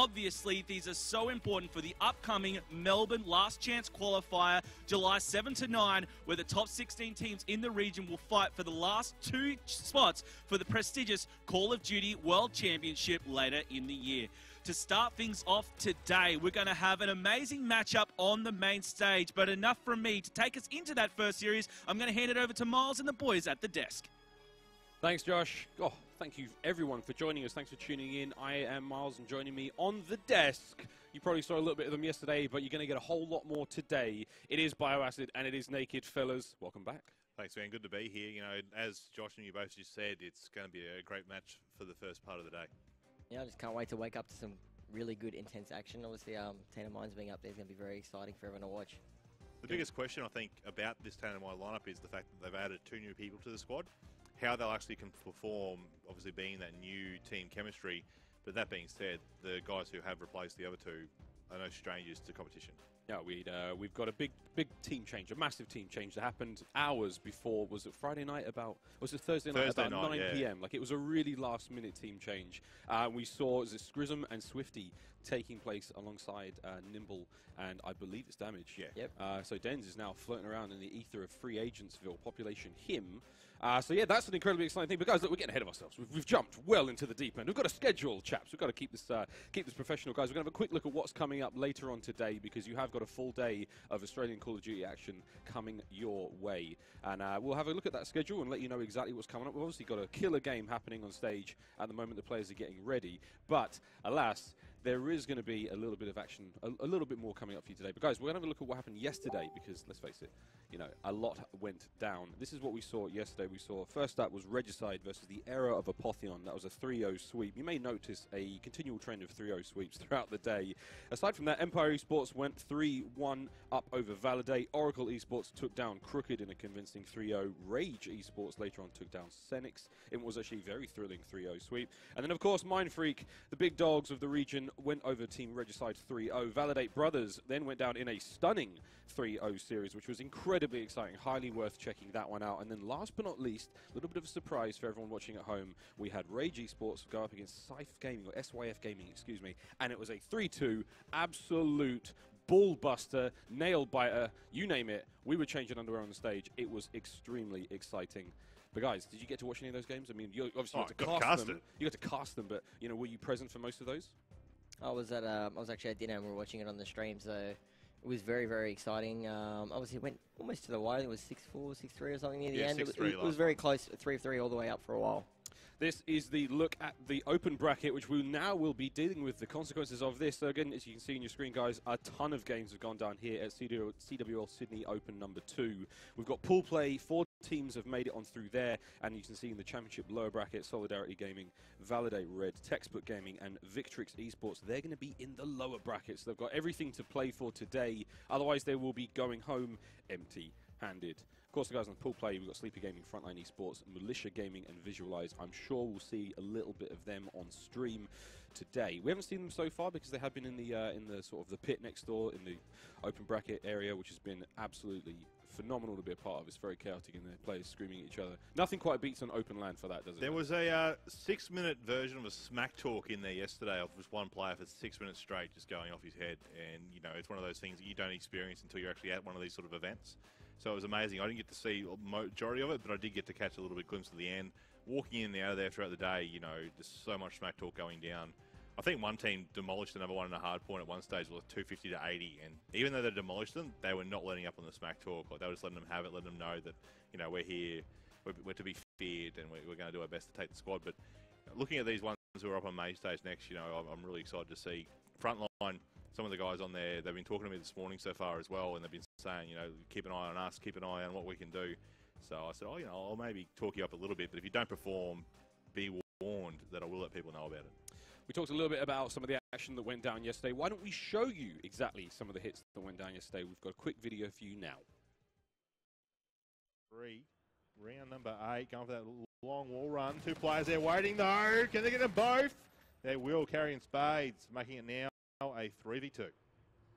Obviously, these are so important for the upcoming Melbourne Last Chance qualifier, July 7 to 9, where the top 16 teams in the region will fight for the last 2 spots for the prestigious Call of Duty World Championship later in the year. To start things off today, we're going to have an amazing matchup on the main stage, but enough from me. To take us into that first series, I'm going to hand it over to Miles and the boys at the desk. Thanks, Josh. Oh, thank you, everyone, for joining us. Thanks for tuning in. I am Miles, and joining me on the desk, you probably saw a little bit of them yesterday, but you're going to get a whole lot more today. It is Bioacid, and it is Naked. Fellas, welcome back. Thanks, man. Good to be here. You know, as Josh and you both just said, it's going to be a great match for the first part of the day. Yeah, I just can't wait to wake up to some really good, intense action. Obviously, Tainted Mines being up there is going to be very exciting for everyone to watch. The biggest question, I think, about this Tainted Mine lineup is the fact that they've added 2 new people to the squad. How they'll actually can perform, obviously being that new team chemistry. But that being said, the guys who have replaced the other 2 are no strangers to competition. Yeah, we've got a big team change, a massive team change that happened hours before. Was it Friday night was it Thursday night about 9 p.m.? Like, it was a really last-minute team change. We saw Scrism and Swifty taking place alongside Nimble and I believe it's Damage. Yeah. Yep. So Denz is now floating around in the ether of Free Agentsville, population him. So yeah, that's an incredibly exciting thing. But guys, look, we're getting ahead of ourselves. We've jumped well into the deep end. We've got a schedule, chaps. We've got to keep this professional, guys. We're going to have a quick look at what's coming up later on today, because you have got a full day of Australian Call of Duty action coming your way. And we'll have a look at that schedule and let you know exactly what's coming up. We've obviously got a killer game happening on stage at the moment. The players are getting ready. But alas, there is going to be a little bit of action, a little bit more coming up for you today. But guys, we're going to have a look at what happened yesterday, because let's face it, you know, a lot went down. This is what we saw yesterday. We saw, first up was Regicide versus the Era of Apotheon. That was a 3-0 sweep. You may notice a continual trend of 3-0 sweeps throughout the day. Aside from that, Empire Esports went 3-1 up over Validate. Oracle Esports took down Crooked in a convincing 3-0. Rage Esports later on took down Senix. It was actually a very thrilling 3-0 sweep. And then, of course, Mindfreak, the big dogs of the region, went over Team Regicide 3-0. Validate Brothers then went down in a stunning 3-0 series, which was incredibly exciting. Highly worth checking that one out. And then last but not least, a little bit of a surprise for everyone watching at home, we had Rage Esports go up against Syf Gaming, or SYF Gaming, excuse me, and it was a 3-2 absolute ball buster, nail biter, you name it. We were changing underwear on the stage. It was extremely exciting. But guys, did you get to watch any of those games? I mean, you obviously got to cast them. You got to cast them, but you know, were you present for most of those? I was actually at dinner and we were watching it on the stream, so it was very, very exciting. Obviously, it went almost to the wire. It was 6-4, 6-3 or something near the end. It was very close, 3-3 all the way up for a while. This is the look at the open bracket, which we now will be dealing with the consequences of this. So again, as you can see in your screen, guys, a ton of games have gone down here at CWL Sydney Open number 2. We've got pool play. 4 teams have made it on through there, and you can see in the championship lower bracket, Solidarity Gaming, Validate Red, Textbook Gaming, and Victrix Esports. They're going to be in the lower brackets. They've got everything to play for today. Otherwise, they will be going home empty-handed. Of course, the guys on the pool play, we've got Sleeper Gaming, Frontline Esports, Militia Gaming, and Visualize. I'm sure we'll see a little bit of them on stream today. We haven't seen them so far because they have been in the sort of the pit next door in the open bracket area, which has been absolutely phenomenal to be a part of. It's very chaotic in there, players screaming at each other. Nothing quite beats on open land for that, does it? There was a 6-minute version of a smack talk in there yesterday of just one player for 6 minutes straight just going off his head. And, you know, it's one of those things that you don't experience until you're actually at one of these sort of events. So it was amazing. I didn't get to see a majority of it, but I did get to catch a little bit glimpse of the end. Walking in and out of there throughout the day, you know, just so much smack talk going down. I think one team demolished another one in a hard point at one stage. It was 250 to 80, and even though they demolished them, they were not letting up on the smack talk. Like, they were just letting them have it, letting them know that, you know, we're here, we're to be feared, and we're going to do our best to take the squad. But looking at these ones who are up on main stage next, you know, I'm really excited to see Frontline. Some of the guys on there, they've been talking to me this morning so far as well, and they've been saying, you know, keep an eye on us, keep an eye on what we can do. So I said, oh, you know, I'll maybe talk you up a little bit, but if you don't perform, be warned that I will let people know about it. We talked a little bit about some of the action that went down yesterday. Why don't we show you exactly some of the hits that went down yesterday? We've got a quick video for you now. Round number 8, going for that long wall run. 2 players there waiting, though. Can they get them both? They will, carrying spades, making it now a 3v2.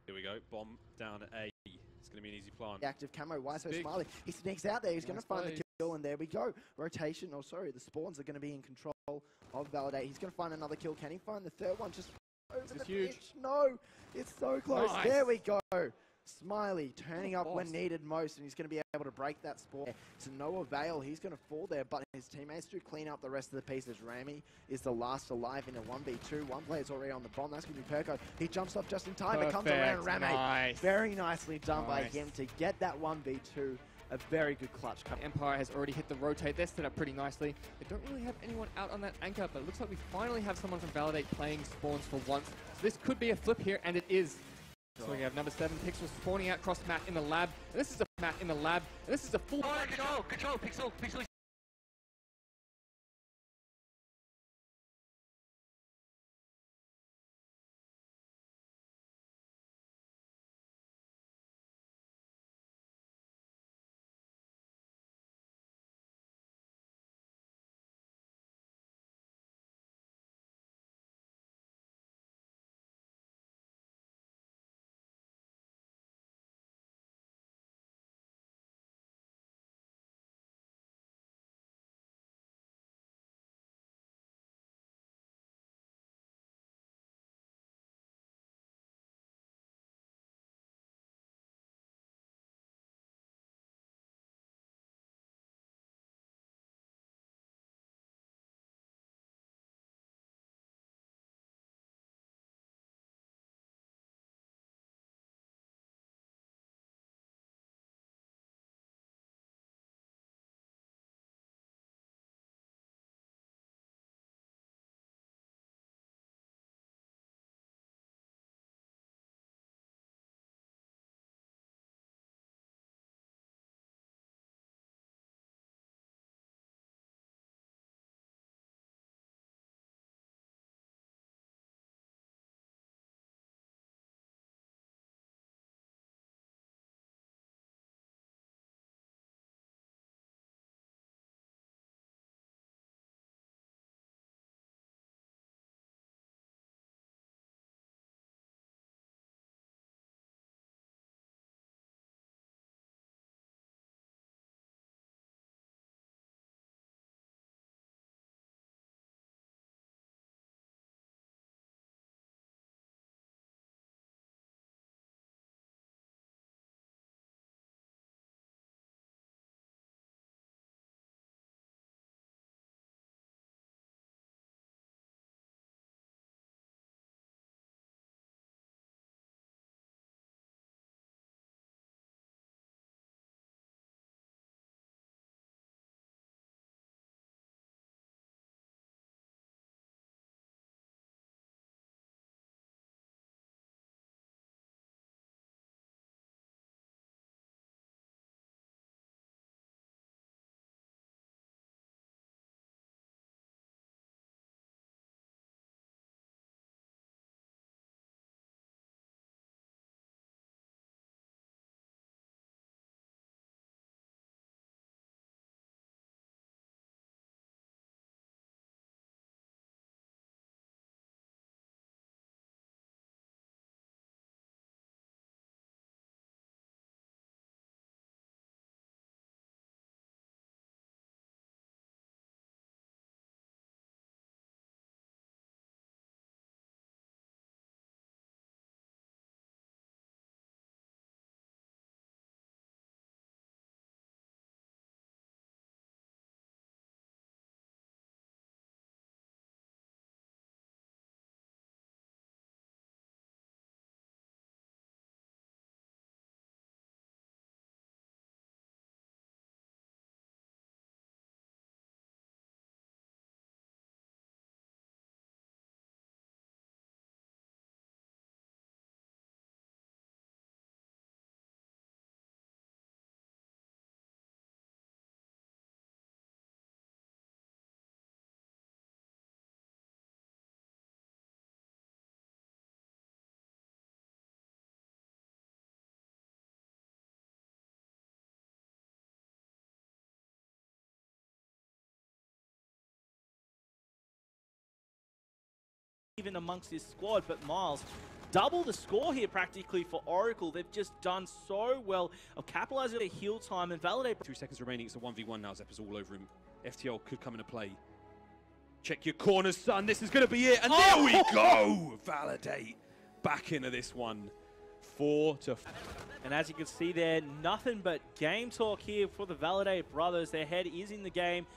Here we go. Bomb down at A. It's going to be an easy plant. Active camo, why so Smiley? He sneaks out there. He's going to find the kill, and there we go. Rotation, the spawns are going to be in control of Validate. He's going to find another kill. Can he find the third one? Just over the huge. pitch. No, it's so close. Nice. There we go. Smiley turning up when needed most, and he's going to be able to break that sport. To no avail, he's going to fall there, but his teammates do clean up the rest of the pieces. Rami is the last alive in a 1v2. One player's already on the bomb. That's going to be Perko. He jumps off just in time. It comes around Rami. Nice. Very nicely done by him to get that 1v2. A very good clutch. Empire has already hit the rotate. They're set up pretty nicely. They don't really have anyone out on that anchor, but it looks like we finally have someone from Validate playing spawns for once. So this could be a flip here, and it is. So we have number 7 Pixel spawning out across map in the lab. And this is a map in the lab. And this is a full. Control, Pixel. Even amongst this squad, but Miles, double the score here practically for Oracle. They've just done so well of capitalizing their heal time and validate. 2 seconds remaining. It's a 1v1 now. Zep is all over him. FTL could come into play. Check your corners, son. This is going to be it. And there we go. Validate back into this one. 4-5. And as you can see there, nothing but game talk here for the Validate brothers. Their head is in the game,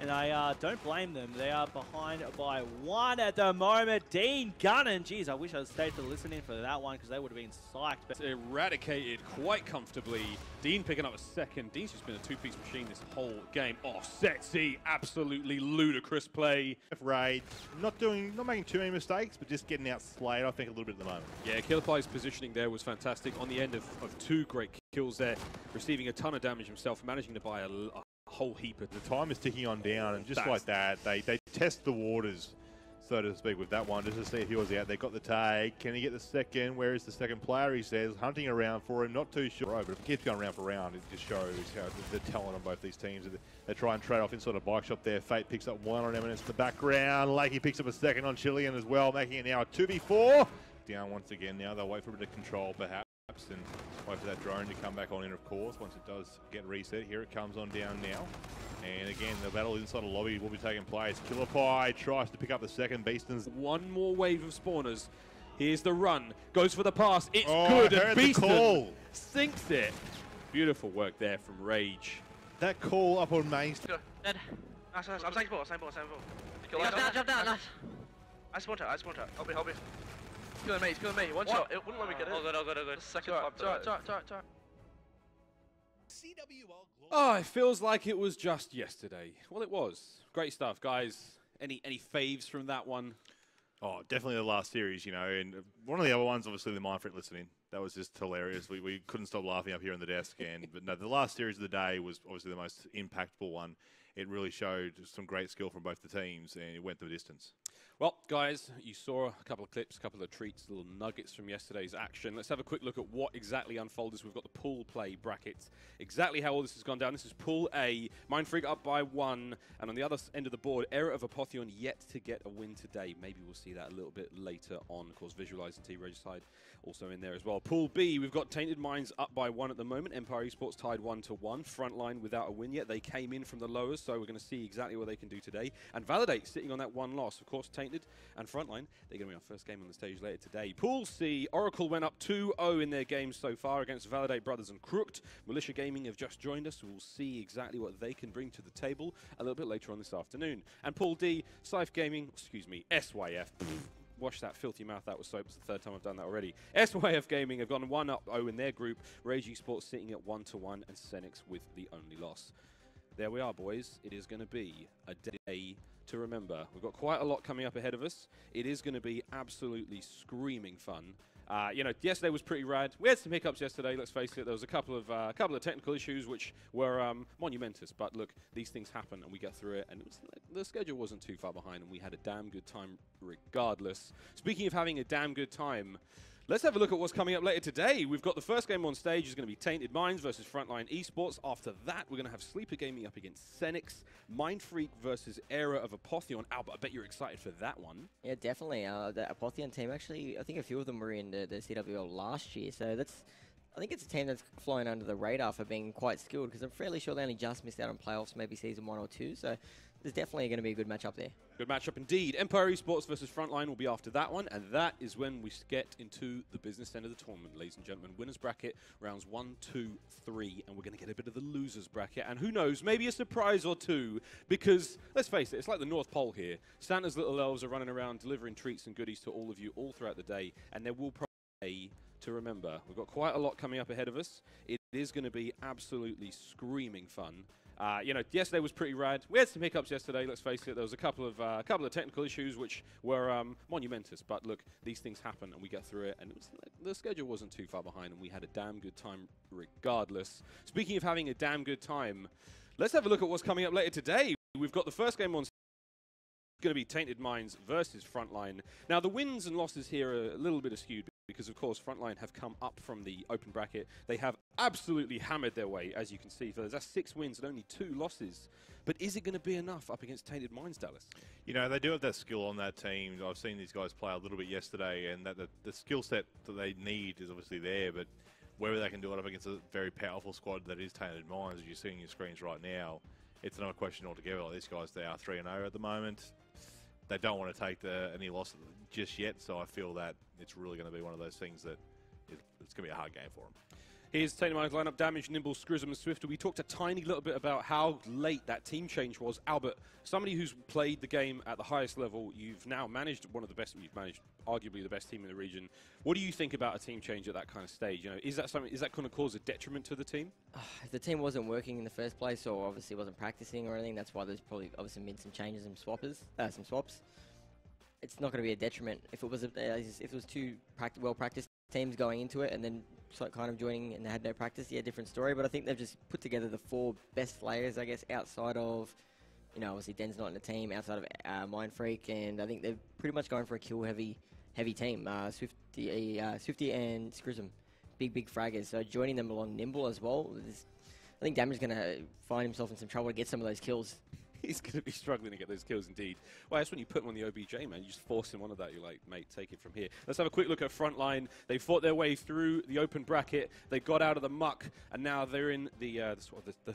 and I don't blame them. They are behind by 1 at the moment. Dean Gunnan. Jeez, I wish I stayed to listen in for that one because they would have been psyched. But Eradicated quite comfortably. Dean picking up a second. Dean's just been a two-piece machine this whole game. Oh, Setsy, absolutely ludicrous play. Raid, not making too many mistakes, but just getting outslayed, I think, a little bit at the moment. Yeah, Killerpie's positioning there was fantastic. On the end of 2 great kills there, receiving a ton of damage himself, managing to buy a whole heap of... The time is ticking on down, and just like that, they test the waters, so to speak, with that one, just to see if he was out. They got the tag. Can he get the second? Where is the second player, he says? Hunting around for him, not too sure. But if he keeps going round for round, it just shows how the talent on both these teams. They try and trade off inside a bike shop there. Fate picks up 1 on Eminence in the background. Lakey picks up a second on Chilean as well, making it now a 2v4. Down once again now. They'll wait for a bit of control, perhaps, and wait for that drone to come back on in, of course, once it does get reset. Here it comes on down now. And again, the battle inside the lobby will be taking place. Killer Pie tries to pick up the second. Beaston's... One more wave of spawners. Here's the run. Goes for the pass. It's oh, good. And Beaston sinks it. Beautiful work there from Rage. That call up on main... Dead. Nice. I'm same ball. Jump down, nice. I spawned her. Help me. He's killing me. One shot. It wouldn't let me get it. Oh, good. Second time. Sorry. CWL. Oh, it feels like it was just yesterday. Well, it was. Great stuff, guys. Any faves from that one? Oh, definitely the last series, you know. And one of the other ones, obviously, the Mindfreak listening. That was just hilarious. We couldn't stop laughing up here on the desk. But no, the last series of the day was obviously the most impactful one. It really showed some great skill from both the teams, and it went the distance. Well, guys, you saw a couple of clips, a couple of treats, little nuggets from yesterday's action. Let's have a quick look at what exactly unfolded. We've got the pool play brackets, exactly how all this has gone down. This is Pool A, Mindfreak up by 1, and on the other end of the board, Error of Apotheon yet to get a win today. Maybe we'll see that a little bit later on. Of course, Visualize and T-Regicide also in there as well. Pool B, we've got Tainted Minds up by 1 at the moment. Empire Esports tied 1-1. Frontline without a win yet. They came in from the lowers, so we're going to see exactly what they can do today. And Validate sitting on that 1 loss. Of course, Tainted and Frontline, they're going to be our first game on the stage later today. Pool C, Oracle went up 2-0 in their games so far against Validate Brothers and Crooked. Militia Gaming have just joined us, so we'll see exactly what they can bring to the table a little bit later on this afternoon. And Pool D, SYF, wash that filthy mouth out with soap. It's the 3rd time I've done that already. SYF Gaming have gone 1-0 in their group. Rage Esports sitting at 1-1, and Senix with the only loss. There we are, boys. It is going to be a day to remember. We've got quite a lot coming up ahead of us. It is going to be absolutely screaming fun. You know, yesterday was pretty rad. We had some hiccups yesterday, let's face it. There was a couple of technical issues which were monumentous. But look, these things happen and we get through it. And it was, the schedule wasn't too far behind and we had a damn good time regardless. Speaking of having a damn good time, let's have a look at what's coming up later today. We've got the first game on stage is going to be Tainted Minds versus Frontline Esports. After that, we're going to have Sleeper Gaming up against Senix. Mindfreak versus Era of Apotheon. Albert, I bet you're excited for that one. Yeah, definitely. The Apotheon team, actually, I think a few of them were in the CWL last year. So I think it's a team that's flying under the radar for being quite skilled because I'm fairly sure they only just missed out on playoffs, maybe season 1 or 2. So there's definitely going to be a good matchup there. Good matchup indeed. Empire Esports versus Frontline will be after that one, and that is when we get into the business end of the tournament, ladies and gentlemen. Winners bracket, rounds 1, 2, 3, and we're going to get a bit of the losers bracket, and who knows, maybe a surprise or two, because, let's face it, it's like the North Pole here. Santa's little elves are running around delivering treats and goodies to all of you all throughout the day, and there will probably be to remember. We've got quite a lot coming up ahead of us. It is going to be absolutely screaming fun. You know, yesterday was pretty rad. We had some hiccups yesterday, let's face it. There was a couple of technical issues which were monumentous. But look, these things happen and we get through it. And it was, the schedule wasn't too far behind and we had a damn good time regardless. Speaking of having a damn good time, let's have a look at what's coming up later today. We've got the first game on going to be Tainted Minds versus Frontline. Now, the wins and losses here are a little bit skewed because, of course, Frontline have come up from the open bracket. They have absolutely hammered their way, as you can see. That's 6 wins and only 2 losses. But is it going to be enough up against Tainted Minds, Dallas? You know, they do have that skill on that team. I've seen these guys play a little bit yesterday, and that the skill set that they need is obviously there, but whether they can do it up against a very powerful squad that is Tainted Minds, as you're seeing your screens right now, it's another question altogether. Like these guys, they are 3-0 at the moment. they don't want to take any loss just yet. So I feel that it's really going to be one of those things that it's going to be a hard game for them. Here's Tainted lineup: Damage, Nimble, Scrism, and Swifter. We talked a tiny little bit about how late that team change was. Albert, somebody who's played the game at the highest level, you've now managed one of the best. You've managed arguably the best team in the region. What do you think about a team change at that kind of stage? You know, is that something? Is that going to cause a detriment to the team? If the team wasn't working in the first place, or obviously wasn't practicing or anything, that's why there's probably obviously been some changes and some swaps. It's not going to be a detriment. If it was two well practiced teams going into it and then kind of joining and they had no practice, yeah, different story. But I think they've just put together the 4 best players, I guess, outside of, you know, obviously Den's not in the team, outside of Mind Freak, and I think they're pretty much going for a kill heavy team. Swifty and Scrism, big fraggers. So joining them along Nimble as well, I think Damage is going to find himself in some trouble to get some of those kills. He's going to be struggling to get those kills indeed. Well, that's when you put him on the OBJ, man. You just force him onto that. You're like, mate, take it from here. Let's have a quick look at Frontline. They fought their way through the open bracket. They got out of the muck, and now they're in the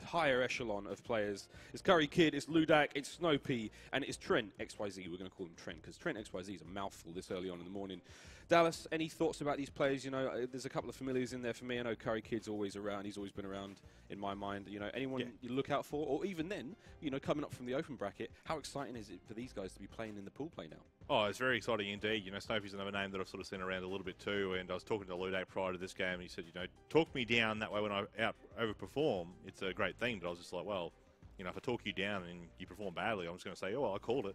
higher echelon of players. It's Curry Kid, it's Ludak, it's Snopey, and it's Trent XYZ. We're going to call him Trent, because Trent XYZ is a mouthful this early on in the morning. Dallas, any thoughts about these players? You know, there's a couple of familiars in there for me. I know Curry Kid's always around. He's always been around in my mind. You know, anyone you look out for, or even then, you know, coming up from the open bracket, how exciting is it for these guys to be playing in the pool play now? Oh, it's very exciting indeed. You know, Snopey's another name that I've sort of seen around a little bit too, and I was talking to Ludak prior to this game, and he said, you know, talk me down, that way when I overperform, it's a great thing. But I was just like, well, you know, if I talk you down and you perform badly, I'm just going to say, oh, well, I called it.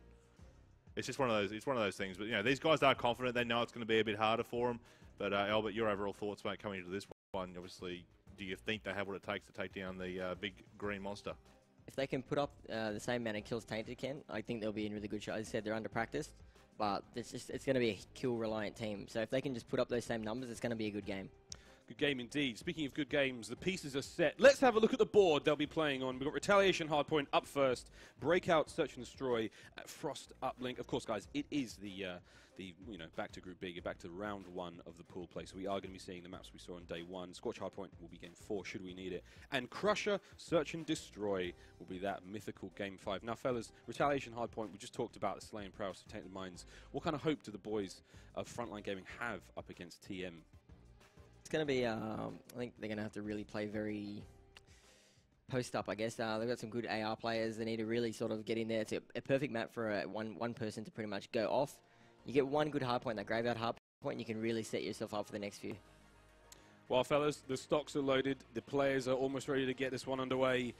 It's just one of those. It's one of those things. But you know, these guys are confident. They know it's going to be a bit harder for them. But Albert, your overall thoughts about coming into this one? Obviously, do you think they have what it takes to take down the big green monster? If they can put up the same amount of kills Tainted can, I think they'll be in really good shape. As I said, they're under practiced, but it's going to be a kill reliant team. So if they can just put up those same numbers, it's going to be a good game. Good game indeed. Speaking of good games, the pieces are set. Let's have a look at the board they'll be playing on. We've got Retaliation Hardpoint up first, Breakout, Search and Destroy, Frost uplink. Of course, guys, it is the you know, back to Group B, back to round 1 of the pool play. So we are going to be seeing the maps we saw on day 1. Scorch Hardpoint will be game 4 should we need it, and Crusher, Search and Destroy will be that mythical game 5. Now, fellas, Retaliation Hardpoint. We just talked about the slaying prowess of Tainted Minds. What kind of hope do the boys of Frontline Gaming have up against TM? It's going to be, I think they're going to have to really play very post-up, I guess. They've got some good AR players. They need to really sort of get in there. It's a perfect map for one person to pretty much go off. You get one good hardpoint, that graveyard hardpoint, and you can really set yourself up for the next few. Well, fellas, the stocks are loaded. The players are almost ready to get this one underway.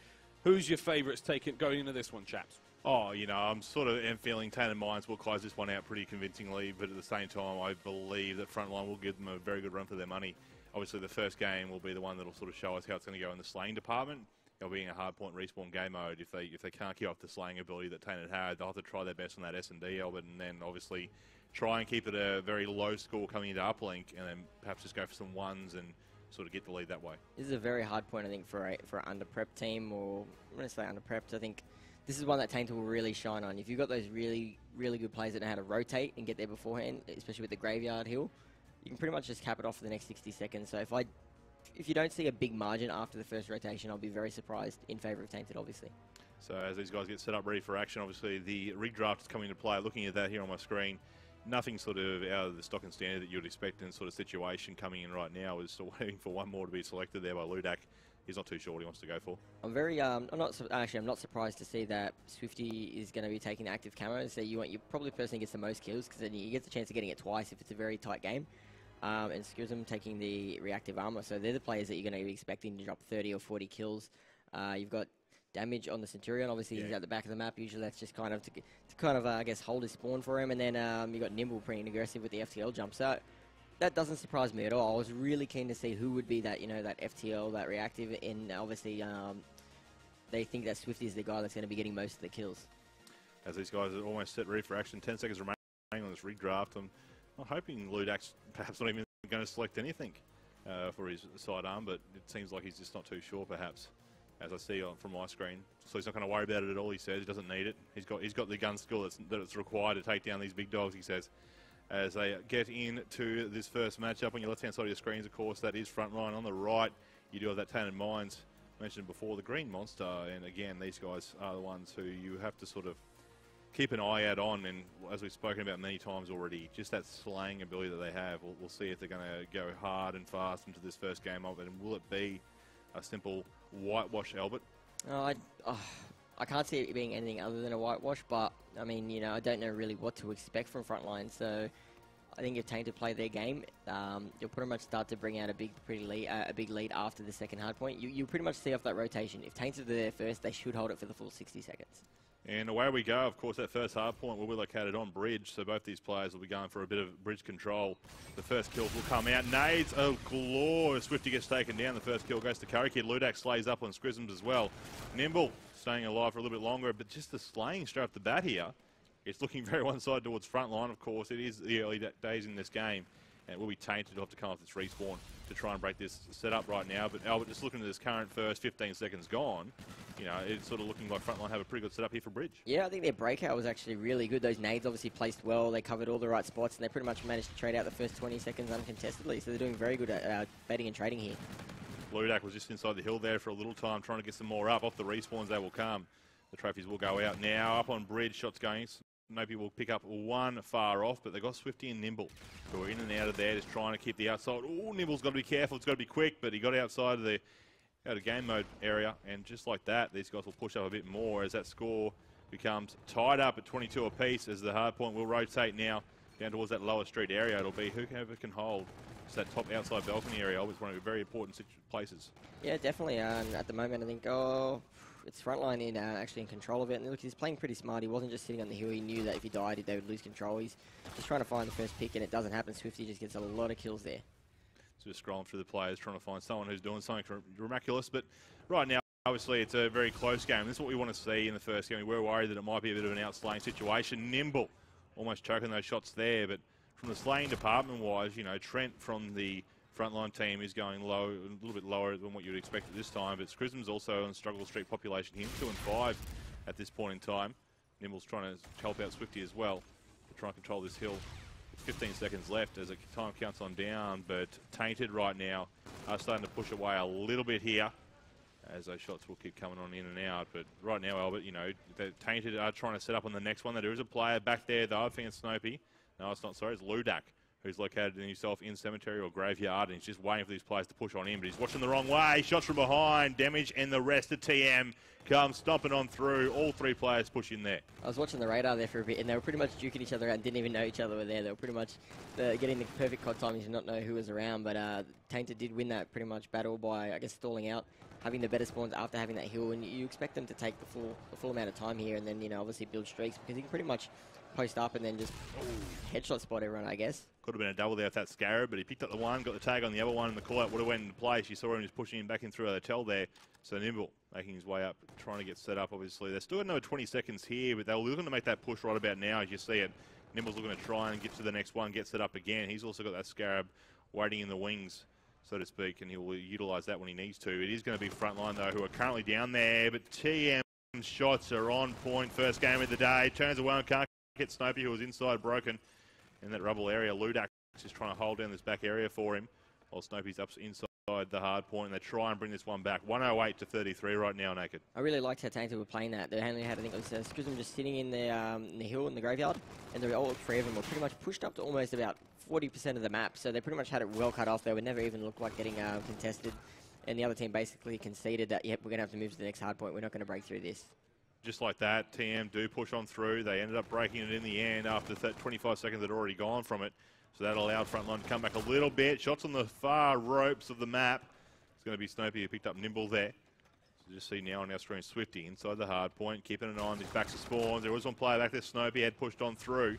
Who's your favourites going into this one, chaps? Oh, you know, I'm sort of feeling Tainted Minds will close this one out pretty convincingly, but at the same time, I believe that Frontline will give them a very good run for their money. Obviously, the first game will be the one that will sort of show us how it's going to go in the slaying department. It'll be in a hardpoint respawn game mode. If they can't keep up the slaying ability that Tainted had, they'll have to try their best on that S&D, Albert, and then obviously try and keep it a very low score coming into uplink, and then perhaps just go for some ones and sort of get the lead that way. This is a very hard point, I think, for an under-prep team, or I'm going to say under-prepped. I think this is one that Tainted will really shine on. If you've got those really, really good players that know how to rotate and get there beforehand, especially with the graveyard hill, you can pretty much just cap it off for the next 60 seconds. So if you don't see a big margin after the first rotation, I'll be very surprised in favour of Tainted, obviously. So as these guys get set up ready for action, obviously the redraft is coming into play. Looking at that here on my screen, nothing sort of out of the stock and standard that you would expect in sort of situation coming in right now. We're still waiting for one more to be selected there by Ludak. He's not too sure what he wants to go for. I'm very, I'm not surprised to see that Swifty is going to be taking the active camo. So you probably the person who gets the most kills, because then you get the chance of getting it twice if it's a very tight game. And Scrism taking the reactive armor. So they're the players that you're going to be expecting to drop 30 or 40 kills. You've got Damage on the Centurion. Obviously, he's at the back of the map. Usually that's just kind of to I guess, hold his spawn for him. And then you've got Nimble pretty aggressive with the FTL jump. So that doesn't surprise me at all. I was really keen to see who would be that, that FTL, that reactive. And obviously, they think that Swifty is the guy that's going to be getting most of the kills. As these guys are almost set ready for action, 10 seconds remaining on this redraft. I'm hoping Ludak's perhaps not even going to select anything for his sidearm, but it seems like he's just not too sure, perhaps, as I see from my screen. So he's not going to worry about it at all, he says. He doesn't need it. He's got the gun skill that's required to take down these big dogs, he says. As they get into this first matchup, on your left-hand side of your screens, of course, that is Frontline. On the right, you do have that Tainted Minds mentioned before, the Green Monster. And again, these guys are the ones who you have to sort of keep an eye out on, and as we've spoken about many times already, just that slaying ability that they have. We'll see if they're going to go hard and fast into this first game of it, and will it be a simple whitewash, Albert? I can't see it being anything other than a whitewash, but I mean, you know, I don't know really what to expect from Frontline, so I think if Tainted play their game, you'll pretty much start to bring out a big lead after the second hard point. You pretty much see off that rotation. If Tainted are there first, they should hold it for the full 60 seconds. And away we go. Of course, that first hard point will be located on bridge, so both these players will be going for a bit of bridge control. The first kills will come out. Nades of galore. Swifty gets taken down. The first kill goes to Curry Kid. Ludak slays up on Scrisms as well. Nimble staying alive for a little bit longer, but just the slaying straight off the bat here. It's looking very one-sided towards Frontline, of course. It is the early days in this game, and it will be Tainted to have to come off this respawn to try and break this setup right now. But Albert, just looking at this current first 15 seconds gone, you know, it's sort of looking like Frontline have a pretty good setup here for bridge. Yeah, I think their breakout was actually really good. Those nades obviously placed well. They covered all the right spots, and they pretty much managed to trade out the first 20 seconds uncontestedly. So they're doing very good at baiting and trading here. Ludak was just inside the hill there for a little time, trying to get some more up. Off the respawns, they will come. The trophies will go out now. Up on bridge, shots going. Maybe we'll pick up one far off, but they've got Swifty and Nimble, who are in and out of there, just trying to keep the outside. Oh, Nimble's got to be careful. It's got to be quick, but he got outside of the out of game mode area, and just like that, these guys will push up a bit more as that score becomes tied up at 22 apiece. As the hard point will rotate now down towards that lower street area. It'll be whoever can hold just that top outside balcony area. Always one of the very important places. Yeah, definitely. At the moment, I think it's Frontline actually in control of it. And look, he's playing pretty smart. He wasn't just sitting on the hill. He knew that if he died, they would lose control. He's just trying to find the first pick, and it doesn't happen. Swifty just gets a lot of kills there. So just scrolling through the players, trying to find someone who's doing something miraculous. But right now, obviously, it's a very close game. This is what we want to see in the first game. We're worried that it might be a bit of an outslaying situation. Nimble almost choking those shots there. But from the slaying department-wise, you know, Trent from the Frontline team is going low, a little bit lower than what you'd expect at this time. But Scrism's also on Struggle Street population here, 2 and 5 at this point in time. Nimble's trying to help out Swifty as well to try and control this hill. 15 seconds left as the time counts on down, but Tainted right now are starting to push away a little bit here as those shots will keep coming on in and out. But right now, Albert, you know, the Tainted are trying to set up on the next one. There is a player back there, though. I think it's Snopey. No, it's not. Sorry, it's Ludak, who's located himself in cemetery or graveyard, and he's just waiting for these players to push on him, but he's watching the wrong way. Shots from behind, damage, and the rest of TM comes stomping on through. All 3 players push in there. I was watching the radar there for a bit, and they were pretty much duking each other out and didn't even know each other were there. They were pretty much getting the perfect COD timing to not know who was around, but Tainted did win that pretty much battle by, I guess, stalling out, having the better spawns after having that hill, and you expect them to take the full amount of time here, and then, you know, obviously build streaks, because you can pretty much post up and then just headshot spot everyone, I guess. Could have been a double there with that Scarab, but he picked up the one, got the tag on the other one, and the call-out would have went into place. You saw him just pushing him back in through a hotel there. So Nimble making his way up, trying to get set up, obviously. They're still got another 20 seconds here, but they're looking to make that push right about now, as you see it. Nimble's looking to try and get to the next one, get set up again. He's also got that Scarab waiting in the wings, so to speak, and he will utilise that when he needs to. It is going to be Frontline, though, who are currently down there, but TM shots are on point. First game of the day. Turns away and can't get Snopey, who was inside broken in that rubble area. Ludak is trying to hold down this back area for him, while Snopey's up inside the hard point, and they try and bring this one back. 108 to 33 right now, Naked. I really liked how Tainted were playing that. They only had, I think it was Scrism just sitting in the hill in the graveyard, and all 3 of them were pretty much pushed up to almost about 40% of the map, so they pretty much had it well cut off. They would never even look like getting contested, and the other team basically conceded that, yep, we're going to have to move to the next hard point. We're not going to break through this. Just like that, TM do push on through. They ended up breaking it in the end after 25 seconds had already gone from it. So that allowed Frontline to come back a little bit. Shots on the far ropes of the map. It's going to be Snopey who picked up Nimble there. So just see now on our screen, Swifty inside the hard point, keeping an eye on these backs of spawns. There was one player back there, Snopey had pushed on through.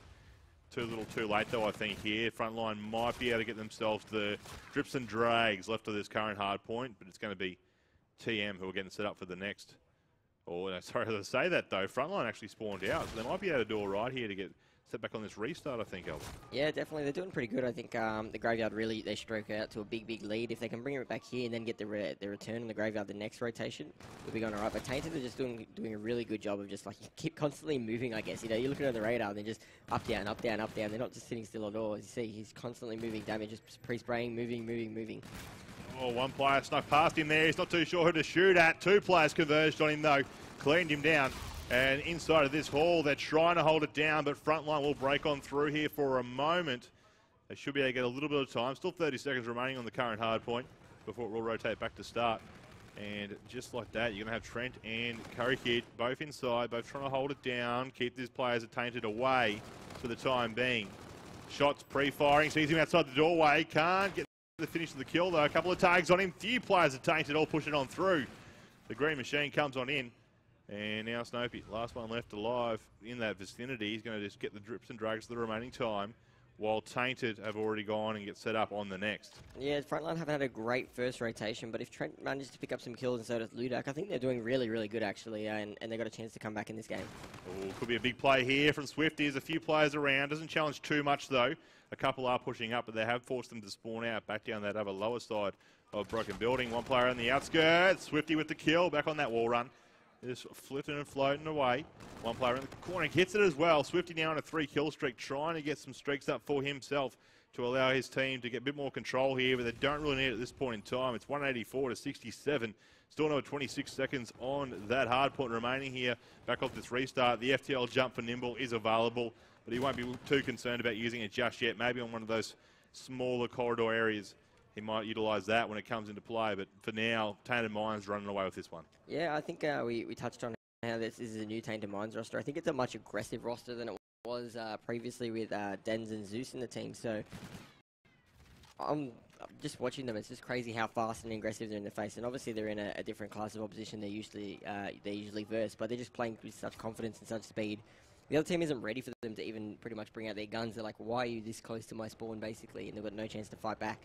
Too little too late though, I think, here. Frontline might be able to get themselves the drips and drags left of this current hard point, but it's going to be TM who are getting set up for the next. Oh, sorry to say that, though. Frontline actually spawned out, so they might be able to do all right here to get set back on this restart, I think, Albert. Yeah, definitely. They're doing pretty good. I think the Graveyard really, they stroke out to a big, big lead. If they can bring it back here and then get the return in the Graveyard the next rotation, we'll be going all right. But Tainted are just doing a really good job of just, like, you keep constantly moving, I guess. You know, you're looking at the radar, and they're just up, down, up, down, up, down. They're not just sitting still at all. As you see, he's constantly moving damage, just pre-spraying, moving. Oh, one player snuck past him there. He's not too sure who to shoot at. 2 players converged on him, though. Cleaned him down. And inside of this hall, they're trying to hold it down, but Frontline will break on through here for a moment. They should be able to get a little bit of time. Still 30 seconds remaining on the current hard point before it will rotate back to start. And just like that, you're going to have Trent and Curry Kid both inside, both trying to hold it down, keep these players at Tainted away for the time being. Shots pre-firing, sees him outside the doorway, can't get the finish of the kill though. A couple of tags on him, few players at Tainted all pushing on through. The green machine comes on in. And now Snopey, last one left alive in that vicinity. He's going to just get the drips and drags for the remaining time, while Tainted have already gone and get set up on the next. Yeah, Frontline haven't had a great first rotation, but if Trent manages to pick up some kills and so does Ludak, I think they're doing really, really good actually, and they've got a chance to come back in this game. Oh, could be a big play here from Swifties. A few players around. Doesn't challenge too much though. A couple are pushing up, but they have forced them to spawn out back down that other lower side of Broken Building. One player on the outskirts. Swifty with the kill, back on that wall run. Just flitting and floating away. One player in the corner gets it as well. Swifty now on a 3-kill streak, trying to get some streaks up for himself to allow his team to get a bit more control here, but they don't really need it at this point in time. It's 184 to 67. Still another 26 seconds on that hard point remaining here. Back off this restart. The FTL jump for Nimble is available, but he won't be too concerned about using it just yet. Maybe on one of those smaller corridor areas, he might utilise that when it comes into play. But for now, Tainted Minds running away with this one. Yeah, I think we touched on how this is a new Tainted Minds roster. I think it's a much aggressive roster than it was previously with Dens and Zeus in the team. So I'm just watching them. It's just crazy how fast and aggressive they're in the face. And obviously they're in a different class of opposition they're usually versed, but they're just playing with such confidence and such speed. The other team isn't ready for them to even pretty much bring out their guns. They're like, why are you this close to my spawn, basically? And they've got no chance to fight back.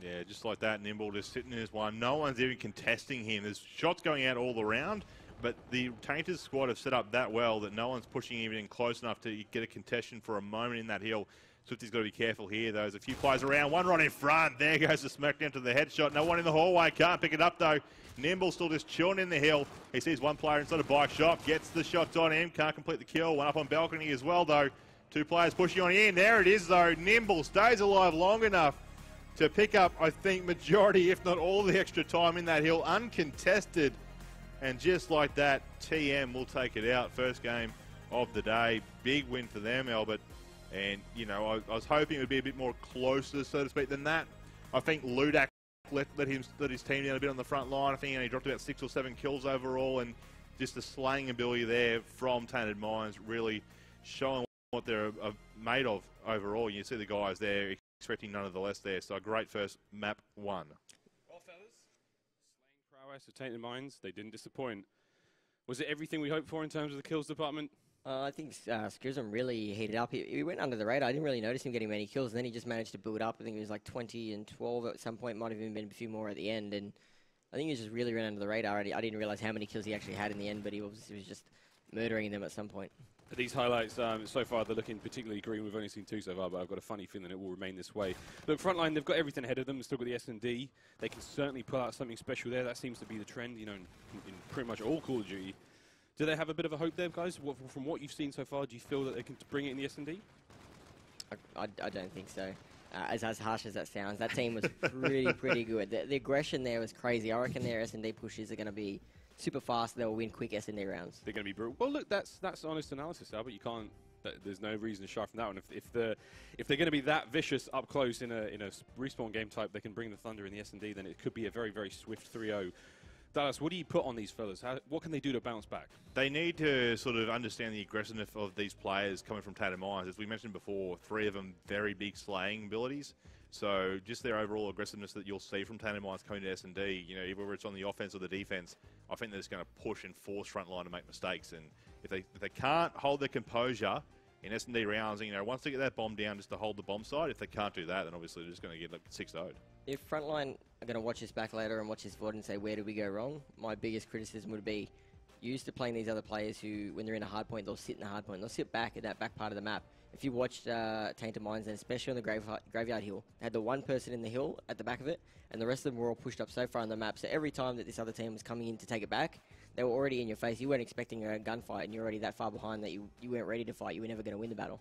Yeah, just like that, Nimble just sitting in his one. No one's even contesting him. There's shots going out all around, but the Tainted squad have set up that well that no one's pushing even in close enough to get a contestation for a moment in that hill. Swifty's got to be careful here, though. There's a few players around. One right in front. There goes the smackdown to the headshot. No one in the hallway. Can't pick it up, though. Nimble still just chilling in the hill. He sees one player inside a bike shop. Gets the shots on him. Can't complete the kill. One up on balcony as well, though. Two players pushing on in. There it is, though. Nimble stays alive long enough to pick up, I think, majority, if not all, the extra time in that hill, uncontested. And just like that, TM will take it out. First game of the day. Big win for them, Albert. And, you know, I was hoping it would be a bit more closer, so to speak, than that. I think Ludak let his team down a bit on the front line. I think he only dropped about 6 or 7 kills overall. And just the slaying ability there from Tainted Minds really showing what they're made of overall. You see the guys there expecting none of the less there. So a great first map one. Well, fellas, slaying prowess of Tainted Minds, they didn't disappoint. Was it everything we hoped for in terms of the kills department? I think Skrizm really heated up. He went under the radar. I didn't really notice him getting many kills, and then he just managed to build up. I think it was like 20 and 12 at some point. Might have even been a few more at the end. And I think he just really ran under the radar. I didn't realize how many kills he actually had in the end, but he was just murdering them at some point. These highlights, so far, they're looking particularly green. We've only seen 2 so far, but I've got a funny feeling it will remain this way. Look, Frontline, they've got everything ahead of them. They've still got the S&D. They can certainly pull out something special there. That seems to be the trend, you know, in pretty much all Call of Duty. Do they have a bit of a hope there, guys? From what you've seen so far, do you feel that they can bring it in the S&D? I don't think so. As harsh as that sounds, that team was pretty good. The aggression there was crazy. I reckon their S&D pushes are going to be super fast. They'll win quick S&D rounds. They're going to be brutal. Well, look, that's honest analysis, Albert. You can't. There's no reason to shy from that one. If they're going to be that vicious up close in a respawn game type, they can bring the Thunder in the S&D. Then it could be a very, very swift 3-0. Dallas, what do you put on these fellas? What can they do to bounce back? They need to sort of understand the aggressiveness of these players coming from Tainted Minds. As we mentioned before, 3 of them very big slaying abilities. So just their overall aggressiveness that you'll see from Tainted Minds coming to S&D, you know, whether it's on the offense or the defense, I think they're just going to push and force Frontline to make mistakes. And if they can't hold their composure in S&D rounds, you know, once they get that bomb down just to hold the bomb side, if they can't do that, then obviously they're just going to get like 6-0'd. If Frontline are going to watch this back later and watch this VOD and say, where did we go wrong? My biggest criticism would be used to playing these other players who, when they're in a hard point, they'll sit in the hard point. They'll sit back at that back part of the map. If you watched Tainted Minds, and especially on the Graveyard Hill, they had the one person in the hill at the back of it, and the rest of them were all pushed up so far on the map. So every time that this other team was coming in to take it back, they were already in your face. You weren't expecting a gunfight, and you're already that far behind that you weren't ready to fight. You were never going to win the battle.